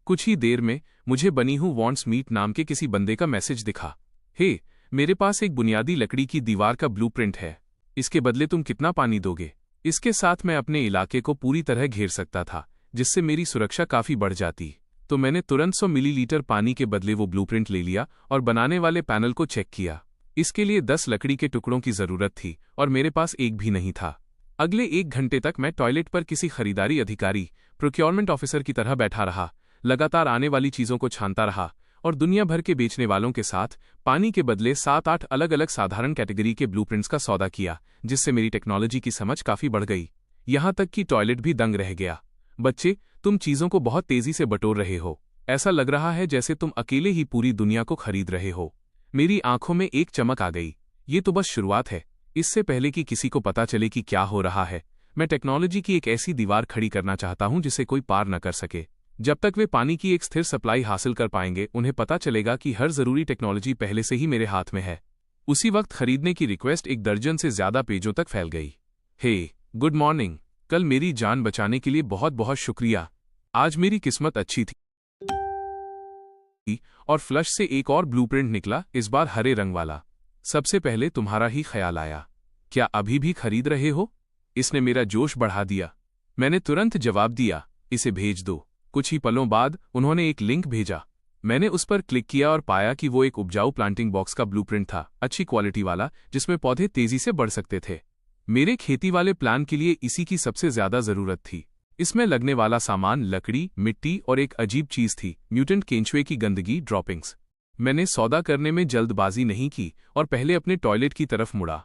कुछ ही देर में मुझे बनी हूँ वॉन्ट्स मीट नाम के किसी बंदे का मैसेज दिखा। हे, मेरे पास एक बुनियादी लकड़ी की दीवार का ब्लूप्रिंट है। इसके बदले तुम कितना पानी दोगे? इसके साथ मैं अपने इलाके को पूरी तरह घेर सकता था, जिससे मेरी सुरक्षा काफी बढ़ जाती। तो मैंने तुरंत 100 मिलीलीटर पानी के बदले वो ब्लूप्रिंट ले लिया और बनाने वाले पैनल को चेक किया। इसके लिए 10 लकड़ी के टुकड़ों की जरूरत थी और मेरे पास एक भी नहीं था। अगले 1 घंटे तक मैं टॉयलेट पर किसी खरीदारी अधिकारी, प्रोक्योरमेंट ऑफिसर की तरह बैठा रहा, लगातार आने वाली चीजों को छानता रहा और दुनिया भर के बेचने वालों के साथ पानी के बदले 7-8 अलग अलग साधारण कैटेगरी के ब्लूप्रिंट्स का सौदा किया, जिससे मेरी टेक्नोलॉजी की समझ काफी बढ़ गई। यहां तक कि टॉयलेट भी दंग रह गया। बच्चे, तुम चीजों को बहुत तेजी से बटोर रहे हो। ऐसा लग रहा है जैसे तुम अकेले ही पूरी दुनिया को खरीद रहे हो। मेरी आंखों में एक चमक आ गई। ये तो बस शुरुआत है। इससे पहले कि किसी को पता चले कि क्या हो रहा है, मैं टेक्नोलॉजी की एक ऐसी दीवार खड़ी करना चाहता हूं जिसे कोई पार न कर सके। जब तक वे पानी की एक स्थिर सप्लाई हासिल कर पाएंगे, उन्हें पता चलेगा कि हर जरूरी टेक्नोलॉजी पहले से ही मेरे हाथ में है। उसी वक्त खरीदने की रिक्वेस्ट 1 दर्जन से ज्यादा पेजों तक फैल गई। हे, गुड मॉर्निंग। कल मेरी जान बचाने के लिए बहुत बहुत शुक्रिया। आज मेरी किस्मत अच्छी थी और फ्लश से एक और ब्लूप्रिंट निकला, इस बार हरे रंग वाला। सबसे पहले तुम्हारा ही ख्याल आया। क्या अभी भी खरीद रहे हो? इसने मेरा जोश बढ़ा दिया। मैंने तुरंत जवाब दिया, इसे भेज दो। कुछ ही पलों बाद उन्होंने एक लिंक भेजा। मैंने उस पर क्लिक किया और पाया कि वो एक उपजाऊ प्लांटिंग बॉक्स का ब्लूप्रिंट था, अच्छी क्वालिटी वाला, जिसमें पौधे तेजी से बढ़ सकते थे। मेरे खेती वाले प्लान के लिए इसी की सबसे ज्यादा जरूरत थी। इसमें लगने वाला सामान लकड़ी, मिट्टी और एक अजीब चीज थी, म्यूटेंट केंचुए की गंदगी ड्रॉपिंग्स। मैंने सौदा करने में जल्दबाजी नहीं की और पहले अपने टॉयलेट की तरफ मुड़ा।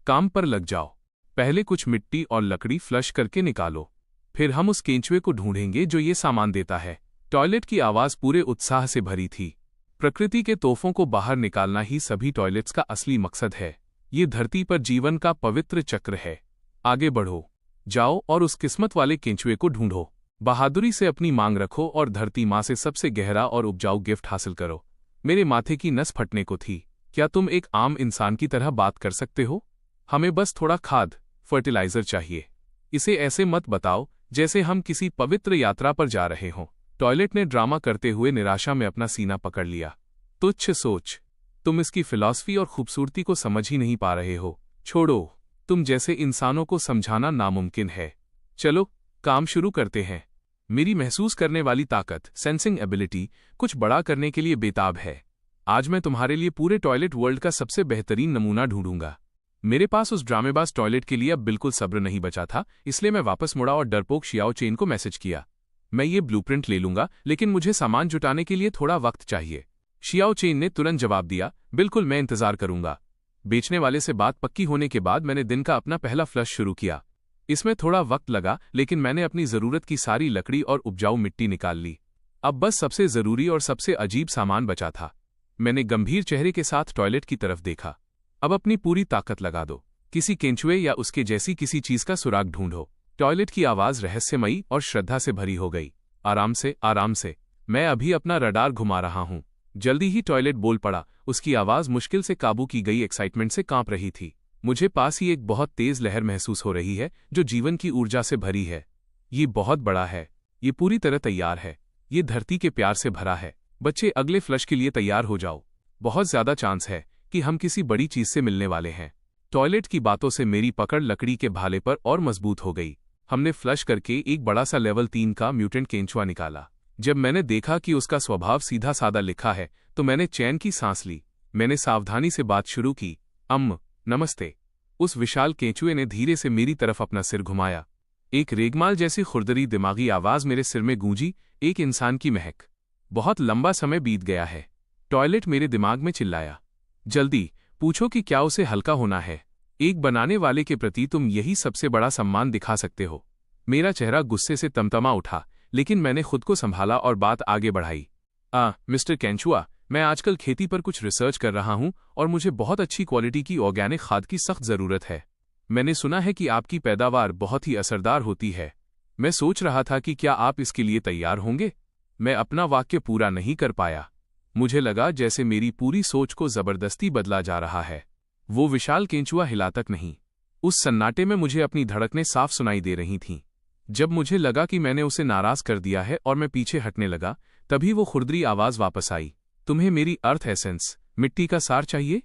काम पर लग जाओ। पहले कुछ मिट्टी और लकड़ी फ्लश करके निकालो, फिर हम उस केंचुए को ढूंढेंगे जो ये सामान देता है। टॉयलेट की आवाज पूरे उत्साह से भरी थी। प्रकृति के तोहफों को बाहर निकालना ही सभी टॉयलेट्स का असली मकसद है। ये धरती पर जीवन का पवित्र चक्र है। आगे बढ़ो, जाओ और उस किस्मत वाले केंचुए को ढूंढो। बहादुरी से अपनी मांग रखो और धरती माँ से सबसे गहरा और उपजाऊ गिफ्ट हासिल करो। मेरे माथे की नस फटने को थी। क्या तुम एक आम इंसान की तरह बात कर सकते हो? हमें बस थोड़ा खाद, फर्टिलाइजर चाहिए। इसे ऐसे मत बताओ जैसे हम किसी पवित्र यात्रा पर जा रहे हों। टॉयलेट ने ड्रामा करते हुए निराशा में अपना सीना पकड़ लिया। तुच्छ सोच, तुम इसकी फिलॉसफी और खूबसूरती को समझ ही नहीं पा रहे हो। छोड़ो, तुम जैसे इंसानों को समझाना नामुमकिन है। चलो काम शुरू करते हैं। मेरी महसूस करने वाली ताकत, सेंसिंग एबिलिटी, कुछ बड़ा करने के लिए बेताब है। आज मैं तुम्हारे लिए पूरे टॉयलेट वर्ल्ड का सबसे बेहतरीन नमूना ढूंढूंगा। मेरे पास उस ड्रामेबाज टॉयलेट के लिए अब बिल्कुल सब्र नहीं बचा था, इसलिए मैं वापस मुड़ा और डरपोक शियाओ चेन को मैसेज किया। मैं ये ब्लूप्रिंट ले लूंगा, लेकिन मुझे सामान जुटाने के लिए थोड़ा वक्त चाहिए। शियाओ चेन ने तुरंत जवाब दिया, बिल्कुल, मैं इंतजार करूंगा। बेचने वाले से बात पक्की होने के बाद मैंने दिन का अपना पहला फ्लश शुरू किया। इसमें थोड़ा वक्त लगा, लेकिन मैंने अपनी जरूरत की सारी लकड़ी और उपजाऊ मिट्टी निकाल ली। अब बस सबसे जरूरी और सबसे अजीब सामान बचा था। मैंने गंभीर चेहरे के साथ टॉयलेट की तरफ देखा। अब अपनी पूरी ताकत लगा दो। किसी केंचुए या उसके जैसी किसी चीज का सुराग ढूंढो। टॉयलेट की आवाज रहस्यमयी और श्रद्धा से भरी हो गई। आराम से, आराम से, मैं अभी अपना रडार घुमा रहा हूं। जल्दी ही टॉयलेट बोल पड़ा। उसकी आवाज मुश्किल से काबू की गई एक्साइटमेंट से कांप रही थी। मुझे पास ही एक बहुत तेज लहर महसूस हो रही है जो जीवन की ऊर्जा से भरी है। ये बहुत बड़ा है। ये पूरी तरह तैयार है। ये धरती के प्यार से भरा है। बच्चे, अगले फ्लश के लिए तैयार हो जाओ। बहुत ज्यादा चांस है कि हम किसी बड़ी चीज से मिलने वाले हैं। टॉयलेट की बातों से मेरी पकड़ लकड़ी के भाले पर और मजबूत हो गई। हमने फ्लश करके एक बड़ा सा लेवल 3 का म्यूटेंट केंचुआ निकाला। जब मैंने देखा कि उसका स्वभाव सीधा सादा लिखा है तो मैंने चैन की सांस ली। मैंने सावधानी से बात शुरू की, नमस्ते। उस विशाल केंचुए ने धीरे से मेरी तरफ अपना सिर घुमाया। एक रेगमाल जैसी खुरदरी दिमागी आवाज मेरे सिर में गूंजी, एक इंसान की महक। बहुत लंबा समय बीत गया है। टॉयलेट मेरे दिमाग में चिल्लाया, जल्दी पूछो कि क्या उसे हल्का होना है। एक बनाने वाले के प्रति तुम यही सबसे बड़ा सम्मान दिखा सकते हो। मेरा चेहरा गुस्से से तमतमा उठा, लेकिन मैंने खुद को संभाला और बात आगे बढ़ाई। मिस्टर केंचुआ, मैं आजकल खेती पर कुछ रिसर्च कर रहा हूं और मुझे बहुत अच्छी क्वालिटी की ऑर्गेनिक खाद की सख्त जरूरत है। मैंने सुना है कि आपकी पैदावार बहुत ही असरदार होती है। मैं सोच रहा था कि क्या आप इसके लिए तैयार होंगे। मैं अपना वाक्य पूरा नहीं कर पाया। मुझे लगा जैसे मेरी पूरी सोच को जबरदस्ती बदला जा रहा है। वो विशाल केंचुआ हिला तक नहीं। उस सन्नाटे में मुझे अपनी धड़कनें साफ सुनाई दे रही थीं। जब मुझे लगा कि मैंने उसे नाराज कर दिया है और मैं पीछे हटने लगा, तभी वो खुरदरी आवाज वापस आई। तुम्हें मेरी अर्थ एसेंस, मिट्टी का सार चाहिए?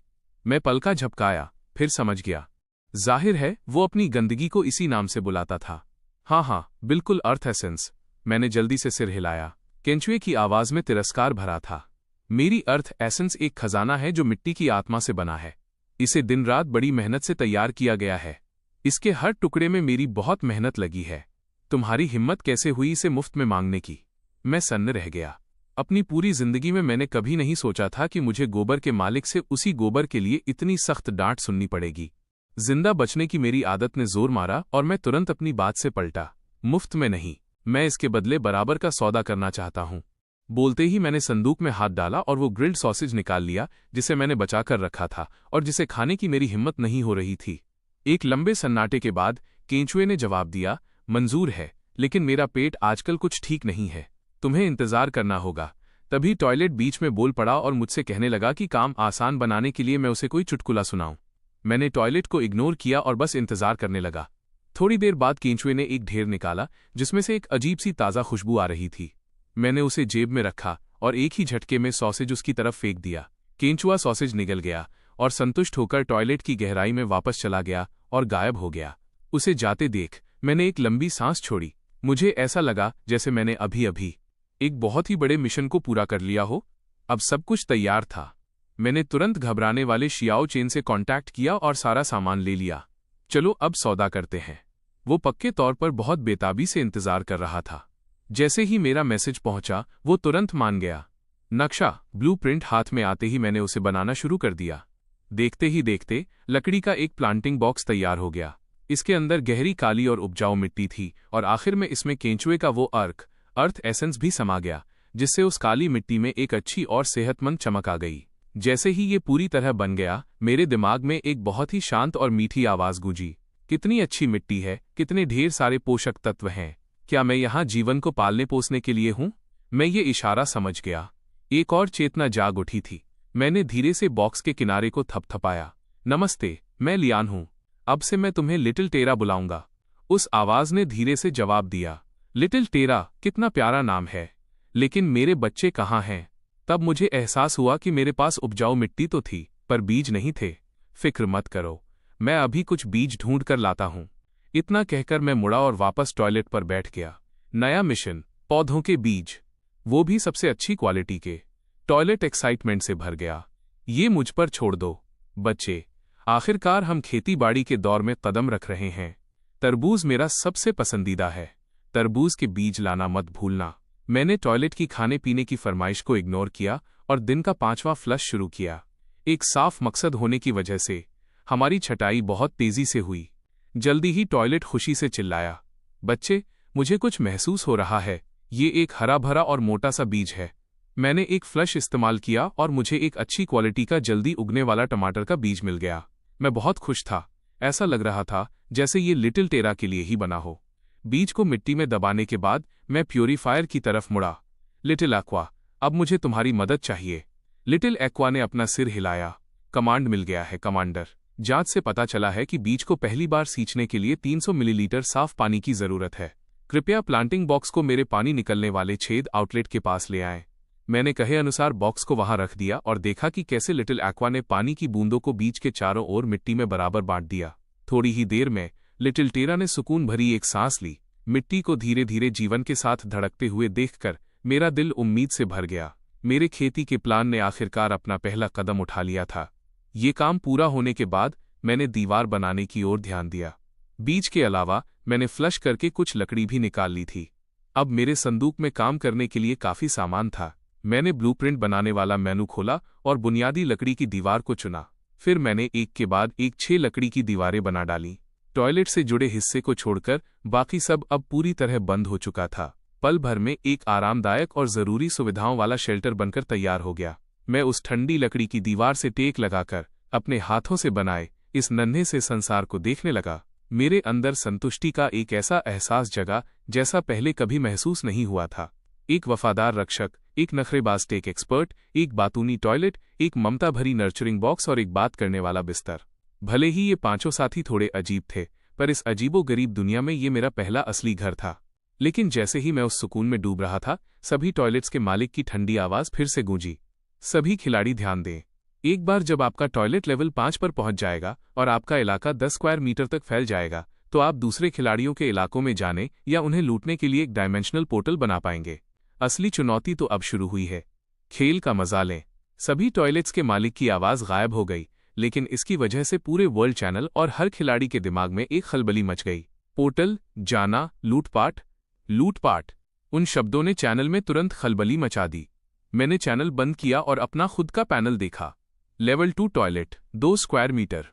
मैं पलका झपकाया, फिर समझ गया। जाहिर है वो अपनी गंदगी को इसी नाम से बुलाता था। हाँ, बिल्कुल, अर्थ एसेंस। मैंने जल्दी से सिर हिलाया। केंचुए की आवाज में तिरस्कार भरा था। मेरी अर्थ एसेंस एक खजाना है जो मिट्टी की आत्मा से बना है। इसे दिन रात बड़ी मेहनत से तैयार किया गया है। इसके हर टुकड़े में मेरी बहुत मेहनत लगी है। तुम्हारी हिम्मत कैसे हुई इसे मुफ्त में मांगने की? मैं सन्न रह गया। अपनी पूरी जिंदगी में मैंने कभी नहीं सोचा था कि मुझे गोबर के मालिक से उसी गोबर के लिए इतनी सख्त डांट सुननी पड़ेगी। जिंदा बचने की मेरी आदत ने जोर मारा और मैं तुरंत अपनी बात से पलटा। मुफ्त में नहीं, मैं इसके बदले बराबर का सौदा करना चाहता हूं। बोलते ही मैंने संदूक में हाथ डाला और वो ग्रिल्ड सॉसेज निकाल लिया जिसे मैंने बचाकर रखा था और जिसे खाने की मेरी हिम्मत नहीं हो रही थी। एक लंबे सन्नाटे के बाद केंचुए ने जवाब दिया, मंजूर है, लेकिन मेरा पेट आजकल कुछ ठीक नहीं है। तुम्हें इंतजार करना होगा। तभी टॉयलेट बीच में बोल पड़ा और मुझसे कहने लगा कि काम आसान बनाने के लिए मैं उसे कोई चुटकुला सुनाऊं। मैंने टॉयलेट को इग्नोर किया और बस इंतजार करने लगा। थोड़ी देर बाद केंचुए ने एक ढेर निकाला जिसमें से एक अजीब सी ताज़ा खुशबू आ रही थी। मैंने उसे जेब में रखा और एक ही झटके में सॉसेज उसकी तरफ फेंक दिया। केंचुआ सॉसेज निगल गया और संतुष्ट होकर टॉयलेट की गहराई में वापस चला गया और गायब हो गया। उसे जाते देख मैंने एक लंबी सांस छोड़ी। मुझे ऐसा लगा जैसे मैंने अभी एक बहुत ही बड़े मिशन को पूरा कर लिया हो। अब सब कुछ तैयार था। मैंने तुरंत घबराने वाले शियाओ चेन से कांटेक्ट किया और सारा सामान ले लिया। चलो अब सौदा करते हैं। वो पक्के तौर पर बहुत बेताबी से इंतजार कर रहा था। जैसे ही मेरा मैसेज पहुंचा वो तुरंत मान गया। नक्शा ब्लूप्रिंट हाथ में आते ही मैंने उसे बनाना शुरू कर दिया। देखते ही देखते लकड़ी का एक प्लांटिंग बॉक्स तैयार हो गया। इसके अंदर गहरी काली और उपजाऊ मिट्टी थी और आखिर में इसमें केंचुए का वो अर्थ एसेंस भी समा गया, जिससे उस काली मिट्टी में एक अच्छी और सेहतमंद चमक आ गई। जैसे ही ये पूरी तरह बन गया, मेरे दिमाग में एक बहुत ही शांत और मीठी आवाज गूंजी। कितनी अच्छी मिट्टी है, कितने ढेर सारे पोषक तत्व हैं। क्या मैं यहाँ जीवन को पालने पोसने के लिए हूँ? मैं ये इशारा समझ गया। एक और चेतना जाग उठी थी। मैंने धीरे से बॉक्स के किनारे को थपथपाया। नमस्ते, मैं लियान हूँ। अब से मैं तुम्हें लिटिल टेरा बुलाऊंगा। उस आवाज ने धीरे से जवाब दिया। लिटिल टेरा, कितना प्यारा नाम है, लेकिन मेरे बच्चे कहाँ हैं? तब मुझे एहसास हुआ कि मेरे पास उपजाऊ मिट्टी तो थी, पर बीज नहीं थे। फिक्र मत करो, मैं अभी कुछ बीज ढूंढ कर लाता हूँ। इतना कहकर मैं मुड़ा और वापस टॉयलेट पर बैठ गया। नया मिशन, पौधों के बीज, वो भी सबसे अच्छी क्वालिटी के। टॉयलेट एक्साइटमेंट से भर गया। ये मुझ पर छोड़ दो बच्चे, आखिरकार हम खेती बाड़ी के दौर में कदम रख रहे हैं। तरबूज मेरा सबसे पसंदीदा है। तरबूज के बीज लाना मत भूलना। मैंने टॉयलेट की खाने पीने की फरमाइश को इग्नोर किया और दिन का 5वां फ्लश शुरू किया। एक साफ मकसद होने की वजह से हमारी छटाई बहुत तेजी से हुई। जल्दी ही टॉयलेट खुशी से चिल्लाया, बच्चे, मुझे कुछ महसूस हो रहा है। ये एक हरा भरा और मोटा सा बीज है। मैंने एक फ्लश इस्तेमाल किया और मुझे एक अच्छी क्वालिटी का जल्दी उगने वाला टमाटर का बीज मिल गया। मैं बहुत खुश था। ऐसा लग रहा था जैसे ये लिटिल टेरा के लिए ही बना हो। बीज को मिट्टी में दबाने के बाद मैं प्यूरीफायर की तरफ मुड़ा। लिटिल एक्वा, अब मुझे तुम्हारी मदद चाहिए। लिटिल एक्वा ने अपना सिर हिलाया। कमांड मिल गया है कमांडर। जांच से पता चला है कि बीज को पहली बार सींचने के लिए 300 मिलीलीटर साफ पानी की जरूरत है। कृपया प्लांटिंग बॉक्स को मेरे पानी निकलने वाले छेद आउटलेट के पास ले आएं। मैंने कहे अनुसार बॉक्स को वहां रख दिया और देखा कि कैसे लिटिल एक्वा ने पानी की बूंदों को बीज के चारों ओर मिट्टी में बराबर बांट दिया। थोड़ी ही देर में लिटिल टेरा ने सुकून भरी एक सांस ली। मिट्टी को धीरे धीरे जीवन के साथ धड़कते हुए देखकर मेरा दिल उम्मीद से भर गया। मेरे खेती के प्लान ने आखिरकार अपना पहला कदम उठा लिया था। ये काम पूरा होने के बाद मैंने दीवार बनाने की ओर ध्यान दिया। बीज के अलावा मैंने फ्लश करके कुछ लकड़ी भी निकाल ली थी। अब मेरे संदूक में काम करने के लिए काफी सामान था। मैंने ब्लूप्रिंट बनाने वाला मेनू खोला और बुनियादी लकड़ी की दीवार को चुना। फिर मैंने एक के बाद एक 6 लकड़ी की दीवारें बना डाली। टॉयलेट से जुड़े हिस्से को छोड़कर बाकी सब अब पूरी तरह बंद हो चुका था। पल भर में एक आरामदायक और जरूरी सुविधाओं वाला शेल्टर बनकर तैयार हो गया। मैं उस ठंडी लकड़ी की दीवार से टेक लगाकर अपने हाथों से बनाए इस नन्हे से संसार को देखने लगा। मेरे अंदर संतुष्टि का एक ऐसा एहसास जगा जैसा पहले कभी महसूस नहीं हुआ था। एक वफादार रक्षक, एक नखरेबाज टेक एक्सपर्ट, एक बातूनी टॉयलेट, एक ममता भरी नर्चरिंग बॉक्स और एक बात करने वाला बिस्तर। भले ही ये पांचों साथी थोड़े अजीब थे, पर इस अजीबो गरीब दुनिया में ये मेरा पहला असली घर था। लेकिन जैसे ही मैं उस सुकून में डूब रहा था, सभी टॉयलेट्स के मालिक की ठंडी आवाज फिर से गूंजी। सभी खिलाड़ी ध्यान दें। एक बार जब आपका टॉयलेट लेवल 5 पर पहुंच जाएगा और आपका इलाका 10 स्क्वायर मीटर तक फैल जाएगा, तो आप दूसरे खिलाड़ियों के इलाकों में जाने या उन्हें लूटने के लिए एक डायमेंशनल पोर्टल बना पाएंगे। असली चुनौती तो अब शुरू हुई है। खेल का मजा लें। सभी टॉयलेट्स के मालिक की आवाज गायब हो गई, लेकिन इसकी वजह से पूरे वर्ल्ड चैनल और हर खिलाड़ी के दिमाग में एक खलबली मच गई। पोर्टल, जाना, लूटपाट। लूटपाट, उन शब्दों ने चैनल में तुरंत खलबली मचा दी। मैंने चैनल बंद किया और अपना खुद का पैनल देखा। Level 2 toilet, 2 square metre.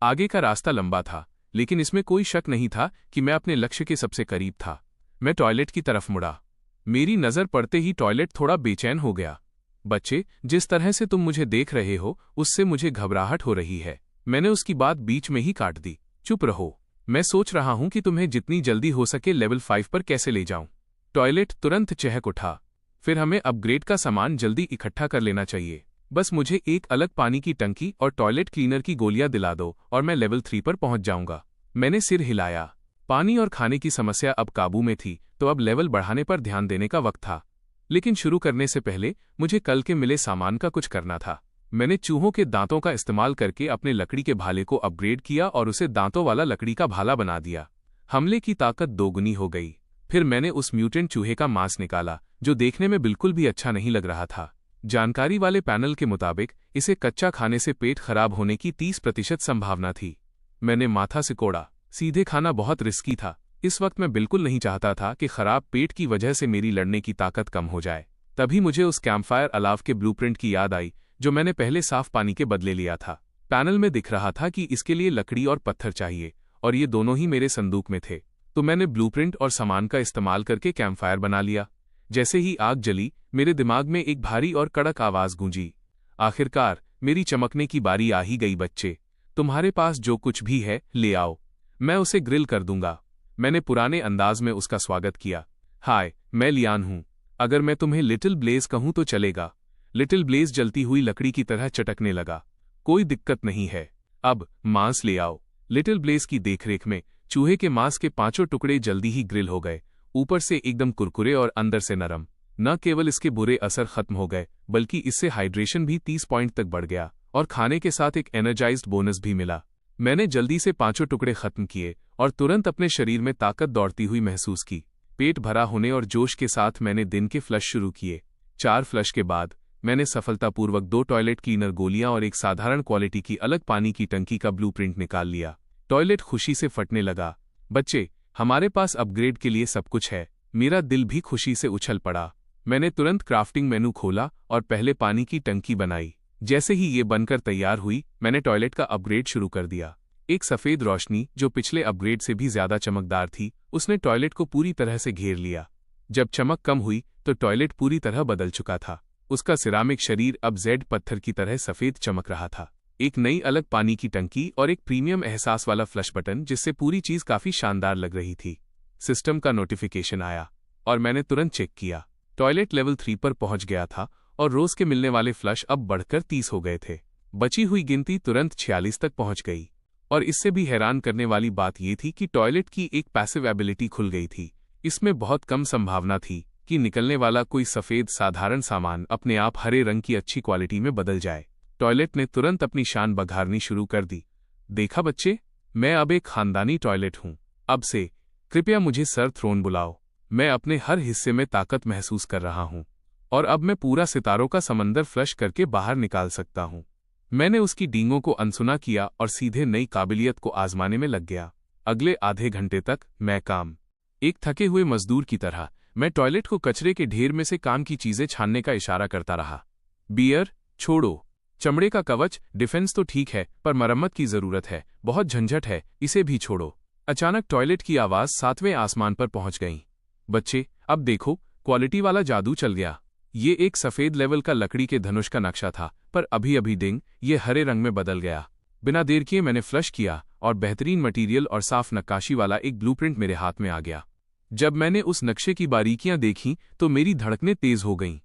आगे का रास्ता लंबा था, लेकिन इसमें कोई शक नहीं था कि मैं अपने लक्ष्य के सबसे करीब था। मैं टॉयलेट की तरफ मुड़ा। मेरी नजर पड़ते ही टॉयलेट थोड़ा बेचैन हो गया। बच्चे, जिस तरह से तुम मुझे देख रहे हो, उससे मुझे घबराहट हो रही है। मैंने उसकी बात बीच में ही काट दी। चुप रहो, मैं सोच रहा हूं कि तुम्हें जितनी जल्दी हो सके लेवल 5 पर कैसे ले जाऊं। टॉयलेट तुरंत चहक उठा। फिर हमें अपग्रेड का सामान जल्दी इकट्ठा कर लेना चाहिए। बस मुझे एक अलग पानी की टंकी और टॉयलेट क्लीनर की गोलियां दिला दो और मैं लेवल 3 पर पहुंच जाऊंगा। मैंने सिर हिलाया। पानी और खाने की समस्या अब काबू में थी, तो अब लेवल बढ़ाने पर ध्यान देने का वक्त था। लेकिन शुरू करने से पहले मुझे कल के मिले सामान का कुछ करना था। मैंने चूहों के दांतों का इस्तेमाल करके अपने लकड़ी के भाले को अपग्रेड किया और उसे दांतों वाला लकड़ी का भाला बना दिया। हमले की ताकत दोगुनी हो गई। फिर मैंने उस म्यूटेंट चूहे का मांस निकाला, जो देखने में बिल्कुल भी अच्छा नहीं लग रहा था। जानकारी वाले पैनल के मुताबिक इसे कच्चा खाने से पेट खराब होने की 30% संभावना थी। मैंने माथा सिकोड़ा। सीधे खाना बहुत रिस्की था। इस वक्त मैं बिल्कुल नहीं चाहता था कि खराब पेट की वजह से मेरी लड़ने की ताकत कम हो जाए। तभी मुझे उस कैंपफायर अलाव के ब्लूप्रिंट की याद आई जो मैंने पहले साफ पानी के बदले लिया था। पैनल में दिख रहा था कि इसके लिए लकड़ी और पत्थर चाहिए, और ये दोनों ही मेरे संदूक में थे। तो मैंने ब्लूप्रिंट और सामान का इस्तेमाल करके कैंपफायर बना लिया। जैसे ही आग जली, मेरे दिमाग में एक भारी और कड़क आवाज गूंजी, आखिरकार मेरी चमकने की बारी आ ही गई बच्चे। तुम्हारे पास जो कुछ भी है ले आओ, मैं उसे ग्रिल कर दूंगा। मैंने पुराने अंदाज में उसका स्वागत किया। हाय, मैं लियान हूं। अगर मैं तुम्हें लिटिल ब्लेज कहूं तो चलेगा। लिटिल ब्लेज जलती हुई लकड़ी की तरह चटकने लगा। कोई दिक्कत नहीं है, अब मांस ले आओ। लिटिल ब्लेज की देखरेख में चूहे के मांस के 5 टुकड़े जल्दी ही ग्रिल हो गए, ऊपर से एकदम कुरकुरे और अंदर से नरम। न केवल इसके बुरे असर खत्म हो गए, बल्कि इससे हाइड्रेशन भी 30 पॉइंट तक बढ़ गया, और खाने के साथ एक एनर्जाइज्ड बोनस भी मिला। मैंने जल्दी से 5 टुकड़े खत्म किए और तुरंत अपने शरीर में ताकत दौड़ती हुई महसूस की। पेट भरा होने और जोश के साथ मैंने दिन के फ्लश शुरू किए। 4 फ्लश के बाद मैंने सफलतापूर्वक 2 टॉयलेट क्लीनर गोलियां और एक साधारण क्वालिटी की अलग पानी की टंकी का ब्लूप्रिंट निकाल लिया। टॉयलेट खुशी से फटने लगा। बच्चे, हमारे पास अपग्रेड के लिए सब कुछ है। मेरा दिल भी खुशी से उछल पड़ा। मैंने तुरंत क्राफ्टिंग मेनू खोला और पहले पानी की टंकी बनाई। जैसे ही ये बनकर तैयार हुई, मैंने टॉयलेट का अपग्रेड शुरू कर दिया। एक सफेद रोशनी जो पिछले अपग्रेड से भी ज्यादा चमकदार थी, उसने टॉयलेट को पूरी तरह से घेर लिया। जब चमक कम हुई तो टॉयलेट पूरी तरह बदल चुका था। उसका सिरामिक शरीर अब जेड पत्थर की तरह सफेद चमक रहा था। एक नई अलग पानी की टंकी और एक प्रीमियम एहसास वाला फ्लश बटन, जिससे पूरी चीज काफी शानदार लग रही थी। सिस्टम का नोटिफिकेशन आया और मैंने तुरंत चेक किया। टॉयलेट लेवल 3 पर पहुंच गया था और रोज के मिलने वाले फ्लश अब बढ़कर 30 हो गए थे। बची हुई गिनती तुरंत 46 तक पहुंच गई। और इससे भी हैरान करने वाली बात यह थी कि टॉयलेट की एक पैसिव एबिलिटी खुल गई थी। इसमें बहुत कम संभावना थी कि निकलने वाला कोई सफेद साधारण सामान अपने आप हरे रंग की अच्छी क्वालिटी में बदल जाए। टॉयलेट ने तुरंत अपनी शान बघारनी शुरू कर दी। देखा बच्चे, मैं अब एक खानदानी टॉयलेट हूं। अब से कृपया मुझे सर थ्रोन बुलाओ। मैं अपने हर हिस्से में ताकत महसूस कर रहा हूं, और अब मैं पूरा सितारों का समंदर फ्लश करके बाहर निकाल सकता हूं। मैंने उसकी डींगों को अनसुना किया और सीधे नई काबिलियत को आजमाने में लग गया। अगले आधे घंटे तक मैं काम एक थके हुए मजदूर की तरह मैं टॉयलेट को कचरे के ढेर में से काम की चीजें छानने का इशारा करता रहा। बियर छोड़ो, चमड़े का कवच, डिफेंस तो ठीक है, पर मरम्मत की जरूरत है, बहुत झंझट है, इसे भी छोड़ो। अचानक टॉयलेट की आवाज 7वें आसमान पर पहुंच गई। बच्चे, अब देखो, क्वालिटी वाला जादू चल गया। ये एक सफेद लेवल का लकड़ी के धनुष का नक्शा था, पर अभी अभी डिंग ये हरे रंग में बदल गया। बिना देर किए मैंने फ्लश किया और बेहतरीन मटेरियल और साफ नक्काशी वाला एक ब्लूप्रिंट मेरे हाथ में आ गया। जब मैंने उस नक्शे की बारीकियां देखीं तो मेरी धड़कनें तेज हो गईं।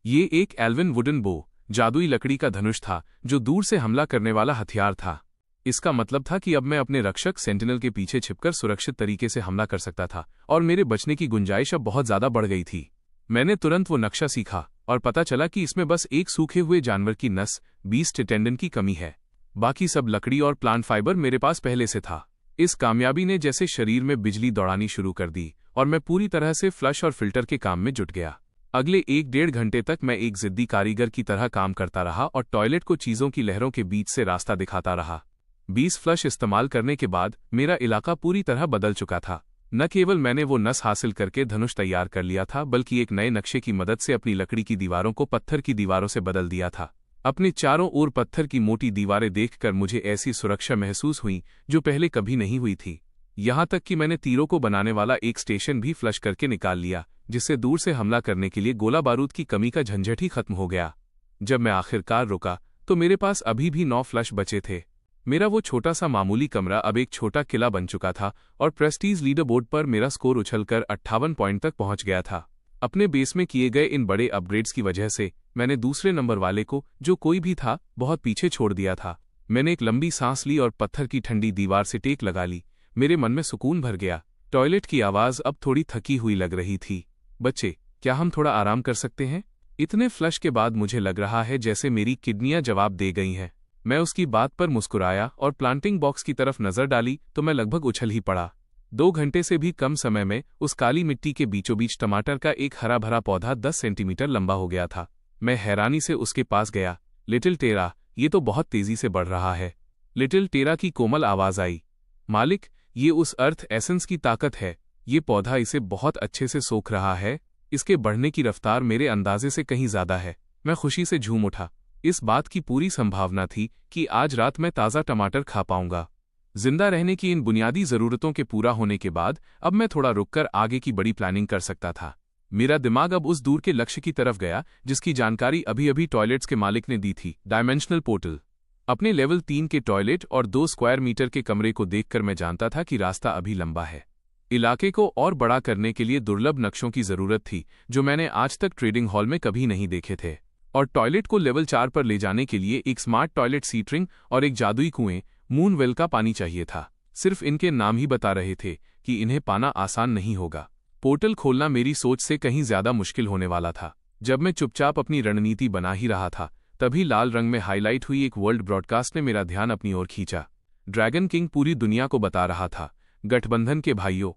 ये एक एल्विन वुडन बो, जादुई लकड़ी का धनुष था जो दूर से हमला करने वाला हथियार था। इसका मतलब था कि अब मैं अपने रक्षक सेंटिनल के पीछे छिपकर सुरक्षित तरीके से हमला कर सकता था, और मेरे बचने की गुंजाइश अब बहुत ज्यादा बढ़ गई थी। मैंने तुरंत वो नक्शा सीखा और पता चला कि इसमें बस एक सूखे हुए जानवर की नस, बीस्ट टेंडन की कमी है। बाकी सब लकड़ी और प्लांट फाइबर मेरे पास पहले से था। इस कामयाबी ने जैसे शरीर में बिजली दौड़ानी शुरू कर दी और मैं पूरी तरह से फ्लश और फिल्टर के काम में जुट गया। अगले 1-1.5 घंटे तक मैं एक जिद्दी कारीगर की तरह काम करता रहा और टॉयलेट को चीजों की लहरों के बीच से रास्ता दिखाता रहा। 20 फ्लश इस्तेमाल करने के बाद मेरा इलाका पूरी तरह बदल चुका था। न केवल मैंने वो नस हासिल करके धनुष तैयार कर लिया था, बल्कि एक नए नक्शे की मदद से अपनी लकड़ी की दीवारों को पत्थर की दीवारों से बदल दिया था। अपने चारों ओर पत्थर की मोटी दीवारें देखकर मुझे ऐसी सुरक्षा महसूस हुई जो पहले कभी नहीं हुई थी। यहां तक कि मैंने तीरों को बनाने वाला एक स्टेशन भी फ्लश करके निकाल लिया, जिससे दूर से हमला करने के लिए गोला बारूद की कमी का झंझट ही खत्म हो गया। जब मैं आखिरकार रुका तो मेरे पास अभी भी 9 फ्लश बचे थे। मेरा वो छोटा सा मामूली कमरा अब एक छोटा किला बन चुका था और प्रेस्टीज लीडर बोर्ड पर मेरा स्कोर उछलकर 58 पॉइंट तक पहुंच गया था। अपने बेस में किए गए इन बड़े अपग्रेड्स की वजह से मैंने दूसरे नंबर वाले को, जो कोई भी था, बहुत पीछे छोड़ दिया था। मैंने एक लंबी सांस ली और पत्थर की ठंडी दीवार से टेक लगा ली। मेरे मन में सुकून भर गया। टॉयलेट की आवाज अब थोड़ी थकी हुई लग रही थी। बच्चे, क्या हम थोड़ा आराम कर सकते हैं? इतने फ्लश के बाद मुझे लग रहा है जैसे मेरी किडनियां जवाब दे गई हैं। मैं उसकी बात पर मुस्कुराया और प्लांटिंग बॉक्स की तरफ नजर डाली तो मैं लगभग उछल ही पड़ा। 2 घंटे से भी कम समय में उस काली मिट्टी के बीचों बीच टमाटर का एक हरा भरा पौधा 10 सेंटीमीटर लंबा हो गया था। मैं हैरानी से उसके पास गया। लिटिल टेरा, ये तो बहुत तेजी से बढ़ रहा है। लिटिल टेरा की कोमल आवाज आई, मालिक, ये उस अर्थ एसेंस की ताकत है। ये पौधा इसे बहुत अच्छे से सोख रहा है। इसके बढ़ने की रफ्तार मेरे अंदाजे से कहीं ज्यादा है। मैं खुशी से झूम उठा। इस बात की पूरी संभावना थी कि आज रात मैं ताज़ा टमाटर खा पाऊंगा। जिंदा रहने की इन बुनियादी जरूरतों के पूरा होने के बाद अब मैं थोड़ा रुककर आगे की बड़ी प्लानिंग कर सकता था। मेरा दिमाग अब उस दूर के लक्ष्य की तरफ गया जिसकी जानकारी अभी अभी टॉयलेट्स के मालिक ने दी थी, डायमेंशनल पोर्टल। अपने लेवल 3 के टॉयलेट और 2 स्क्वायर मीटर के कमरे को देखकर मैं जानता था कि रास्ता अभी लंबा है। इलाके को और बड़ा करने के लिए दुर्लभ नक्शों की जरूरत थी जो मैंने आज तक ट्रेडिंग हॉल में कभी नहीं देखे थे। और टॉयलेट को लेवल 4 पर ले जाने के लिए एक स्मार्ट टॉयलेट सीटरिंग और एक जादुई कुएं, मून वेल का पानी चाहिए था। सिर्फ इनके नाम ही बता रहे थे कि इन्हें पाना आसान नहीं होगा। पोर्टल खोलना मेरी सोच से कहीं ज्यादा मुश्किल होने वाला था। जब मैं चुपचाप अपनी रणनीति बना ही रहा था, तभी लाल रंग में हाईलाइट हुई एक वर्ल्ड ब्रॉडकास्ट ने मेरा ध्यान अपनी ओर खींचा। ड्रैगन किंग पूरी दुनिया को बता रहा था, गठबंधन के भाइयों,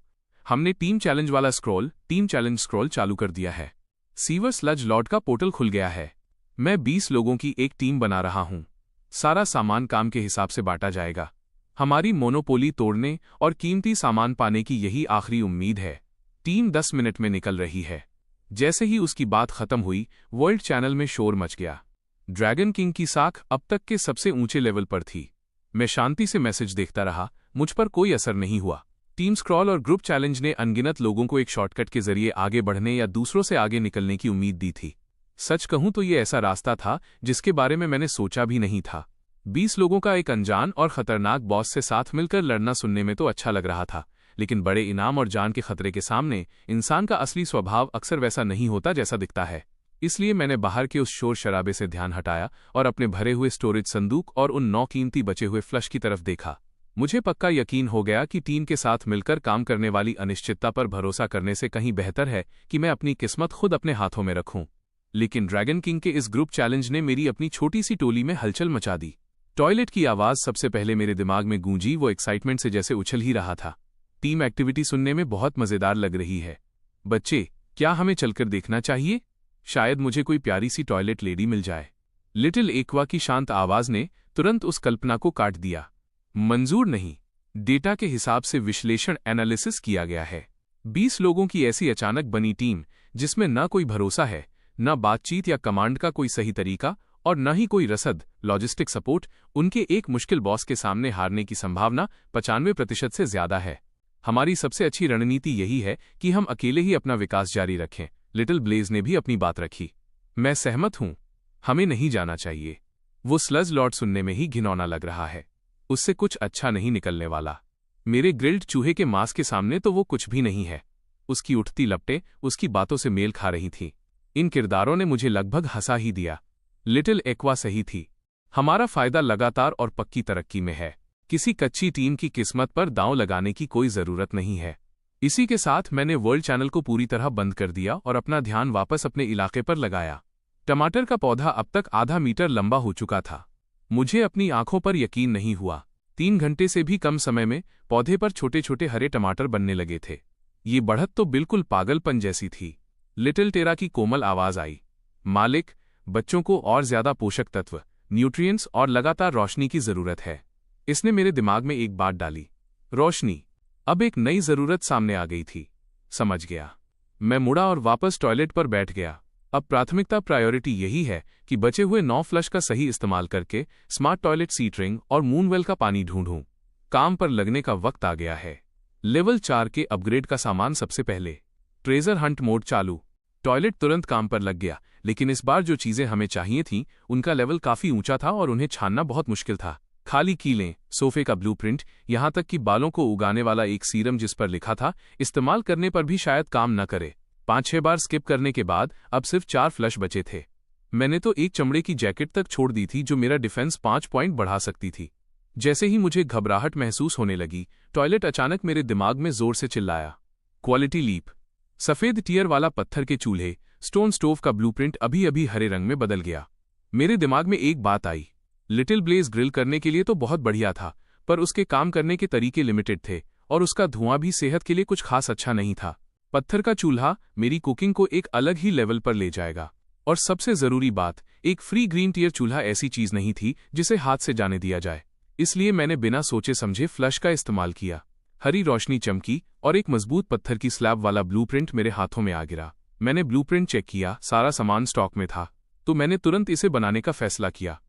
हमने टीम चैलेंज स्क्रॉल चालू कर दिया है। सीवर स्लज लॉर्ड का पोर्टल खुल गया है। मैं 20 लोगों की एक टीम बना रहा हूं। सारा सामान काम के हिसाब से बांटा जाएगा। हमारी मोनोपोली तोड़ने और कीमती सामान पाने की यही आखिरी उम्मीद है। टीम 10 मिनट में निकल रही है। जैसे ही उसकी बात खत्म हुई, वर्ल्ड चैनल में शोर मच गया। ड्रैगन किंग की साख अब तक के सबसे ऊंचे लेवल पर थी। मैं शांति से मैसेज देखता रहा, मुझ पर कोई असर नहीं हुआ। टीम स्क्रॉल और ग्रुप चैलेंज ने अनगिनत लोगों को एक शॉर्टकट के जरिए आगे बढ़ने या दूसरों से आगे निकलने की उम्मीद दी थी। सच कहूं तो ये ऐसा रास्ता था जिसके बारे में मैंने सोचा भी नहीं था। 20 लोगों का एक अनजान और खतरनाक बॉस से साथ मिलकर लड़ना सुनने में तो अच्छा लग रहा था, लेकिन बड़े इनाम और जान के खतरे के सामने इंसान का असली स्वभाव अक्सर वैसा नहीं होता जैसा दिखता है। इसलिए मैंने बाहर के उस शोर शराबे से ध्यान हटाया और अपने भरे हुए स्टोरेज संदूक और उन 9 कीमती बचे हुए फ्लश की तरफ देखा। मुझे पक्का यकीन हो गया कि टीम के साथ मिलकर काम करने वाली अनिश्चितता पर भरोसा करने से कहीं बेहतर है कि मैं अपनी किस्मत खुद अपने हाथों में रखूं। लेकिन ड्रैगन किंग के इस ग्रुप चैलेंज ने मेरी अपनी छोटी सी टोली में हलचल मचा दी। टॉयलेट की आवाज सबसे पहले मेरे दिमाग में गूंजी, वो एक्साइटमेंट से जैसे उछल ही रहा था। टीम एक्टिविटी सुनने में बहुत मजेदार लग रही है। बच्चे, क्या हमें चलकर देखना चाहिए? शायद मुझे कोई प्यारी सी टॉयलेट लेडी मिल जाए। लिटिल एक्वा की शांत आवाज ने तुरंत उस कल्पना को काट दिया। मंजूर नहीं। डेटा के हिसाब से विश्लेषण एनालिसिस किया गया है। 20 लोगों की ऐसी अचानक बनी टीम जिसमें न कोई भरोसा है, न बातचीत या कमांड का कोई सही तरीका और न ही कोई रसद लॉजिस्टिक सपोर्ट, उनके एक मुश्किल बॉस के सामने हारने की संभावना 95% से ज्यादा है। हमारी सबसे अच्छी रणनीति यही है कि हम अकेले ही अपना विकास जारी रखें। लिटिल ब्लेज ने भी अपनी बात रखी। मैं सहमत हूं। हमें नहीं जाना चाहिए। वो स्लज लॉर्ड सुनने में ही घिनौना लग रहा है। उससे कुछ अच्छा नहीं निकलने वाला। मेरे ग्रिल्ड चूहे के मांस के सामने तो वो कुछ भी नहीं है। उसकी उठती लपटें उसकी बातों से मेल खा रही थीं। इन किरदारों ने मुझे लगभग हंसा ही दिया। लिटिल एक्वा सही थी। हमारा फायदा लगातार और पक्की तरक्की में है। किसी कच्ची टीम की किस्मत पर दांव लगाने की कोई जरूरत नहीं है। इसी के साथ मैंने वर्ल्ड चैनल को पूरी तरह बंद कर दिया और अपना ध्यान वापस अपने इलाके पर लगाया। टमाटर का पौधा अब तक आधा मीटर लंबा हो चुका था। मुझे अपनी आंखों पर यकीन नहीं हुआ। 3 घंटे से भी कम समय में पौधे पर छोटे छोटे हरे टमाटर बनने लगे थे। ये बढ़त तो बिल्कुल पागलपन जैसी थी। लिटिल टेरा की कोमल आवाज आई, मालिक, बच्चों को और ज्यादा पोषक तत्व, न्यूट्रिएंट्स और लगातार रोशनी की जरूरत है। इसने मेरे दिमाग में एक बात डाली, रोशनी। अब एक नई जरूरत सामने आ गई थी। समझ गया। मैं मुड़ा और वापस टॉयलेट पर बैठ गया। अब प्राथमिकता प्रायोरिटी यही है कि बचे हुए 9 फ्लश का सही इस्तेमाल करके स्मार्ट टॉयलेट सीटरिंग और मूनवेल का पानी ढूंढूं। काम पर लगने का वक्त आ गया है। लेवल 4 के अपग्रेड का सामान सबसे पहले। ट्रेजर हंट मोड चालू। टॉयलेट तुरंत काम पर लग गया, लेकिन इस बार जो चीजें हमें चाहिए थीं उनका लेवल काफी ऊंचा था और उन्हें छानना बहुत मुश्किल था। खाली कीलें, सोफे का ब्लूप्रिंट, यहां तक कि बालों को उगाने वाला एक सीरम जिस पर लिखा था इस्तेमाल करने पर भी शायद काम न करे। 5-6 बार स्किप करने के बाद अब सिर्फ 4 फ्लश बचे थे। मैंने तो एक चमड़े की जैकेट तक छोड़ दी थी जो मेरा डिफेंस 5 पॉइंट बढ़ा सकती थी। जैसे ही मुझे घबराहट महसूस होने लगी, टॉयलेट अचानक मेरे दिमाग में जोर से चिल्लाया, क्वालिटी लीप। सफेद टियर वाला पत्थर के चूल्हे, स्टोन स्टोव का ब्लूप्रिंट अभी अभी हरे रंग में बदल गया। मेरे दिमाग में एक बात आई, लिटिल ब्लेज ग्रिल करने के लिए तो बहुत बढ़िया था, पर उसके काम करने के तरीके लिमिटेड थे और उसका धुआं भी सेहत के लिए कुछ खास अच्छा नहीं था। पत्थर का चूल्हा मेरी कुकिंग को एक अलग ही लेवल पर ले जाएगा। और सबसे जरूरी बात, एक फ्री ग्रीन टियर चूल्हा ऐसी चीज नहीं थी जिसे हाथ से जाने दिया जाए। इसलिए मैंने बिना सोचे समझे फ्लश का इस्तेमाल किया। हरी रोशनी चमकी और एक मजबूत पत्थर की स्लैब वाला ब्लूप्रिंट मेरे हाथों में आ गिरा। मैंने ब्लूप्रिंट चेक किया, सारा सामान स्टॉक में था, तो मैंने तुरंत इसे बनाने का फैसला किया।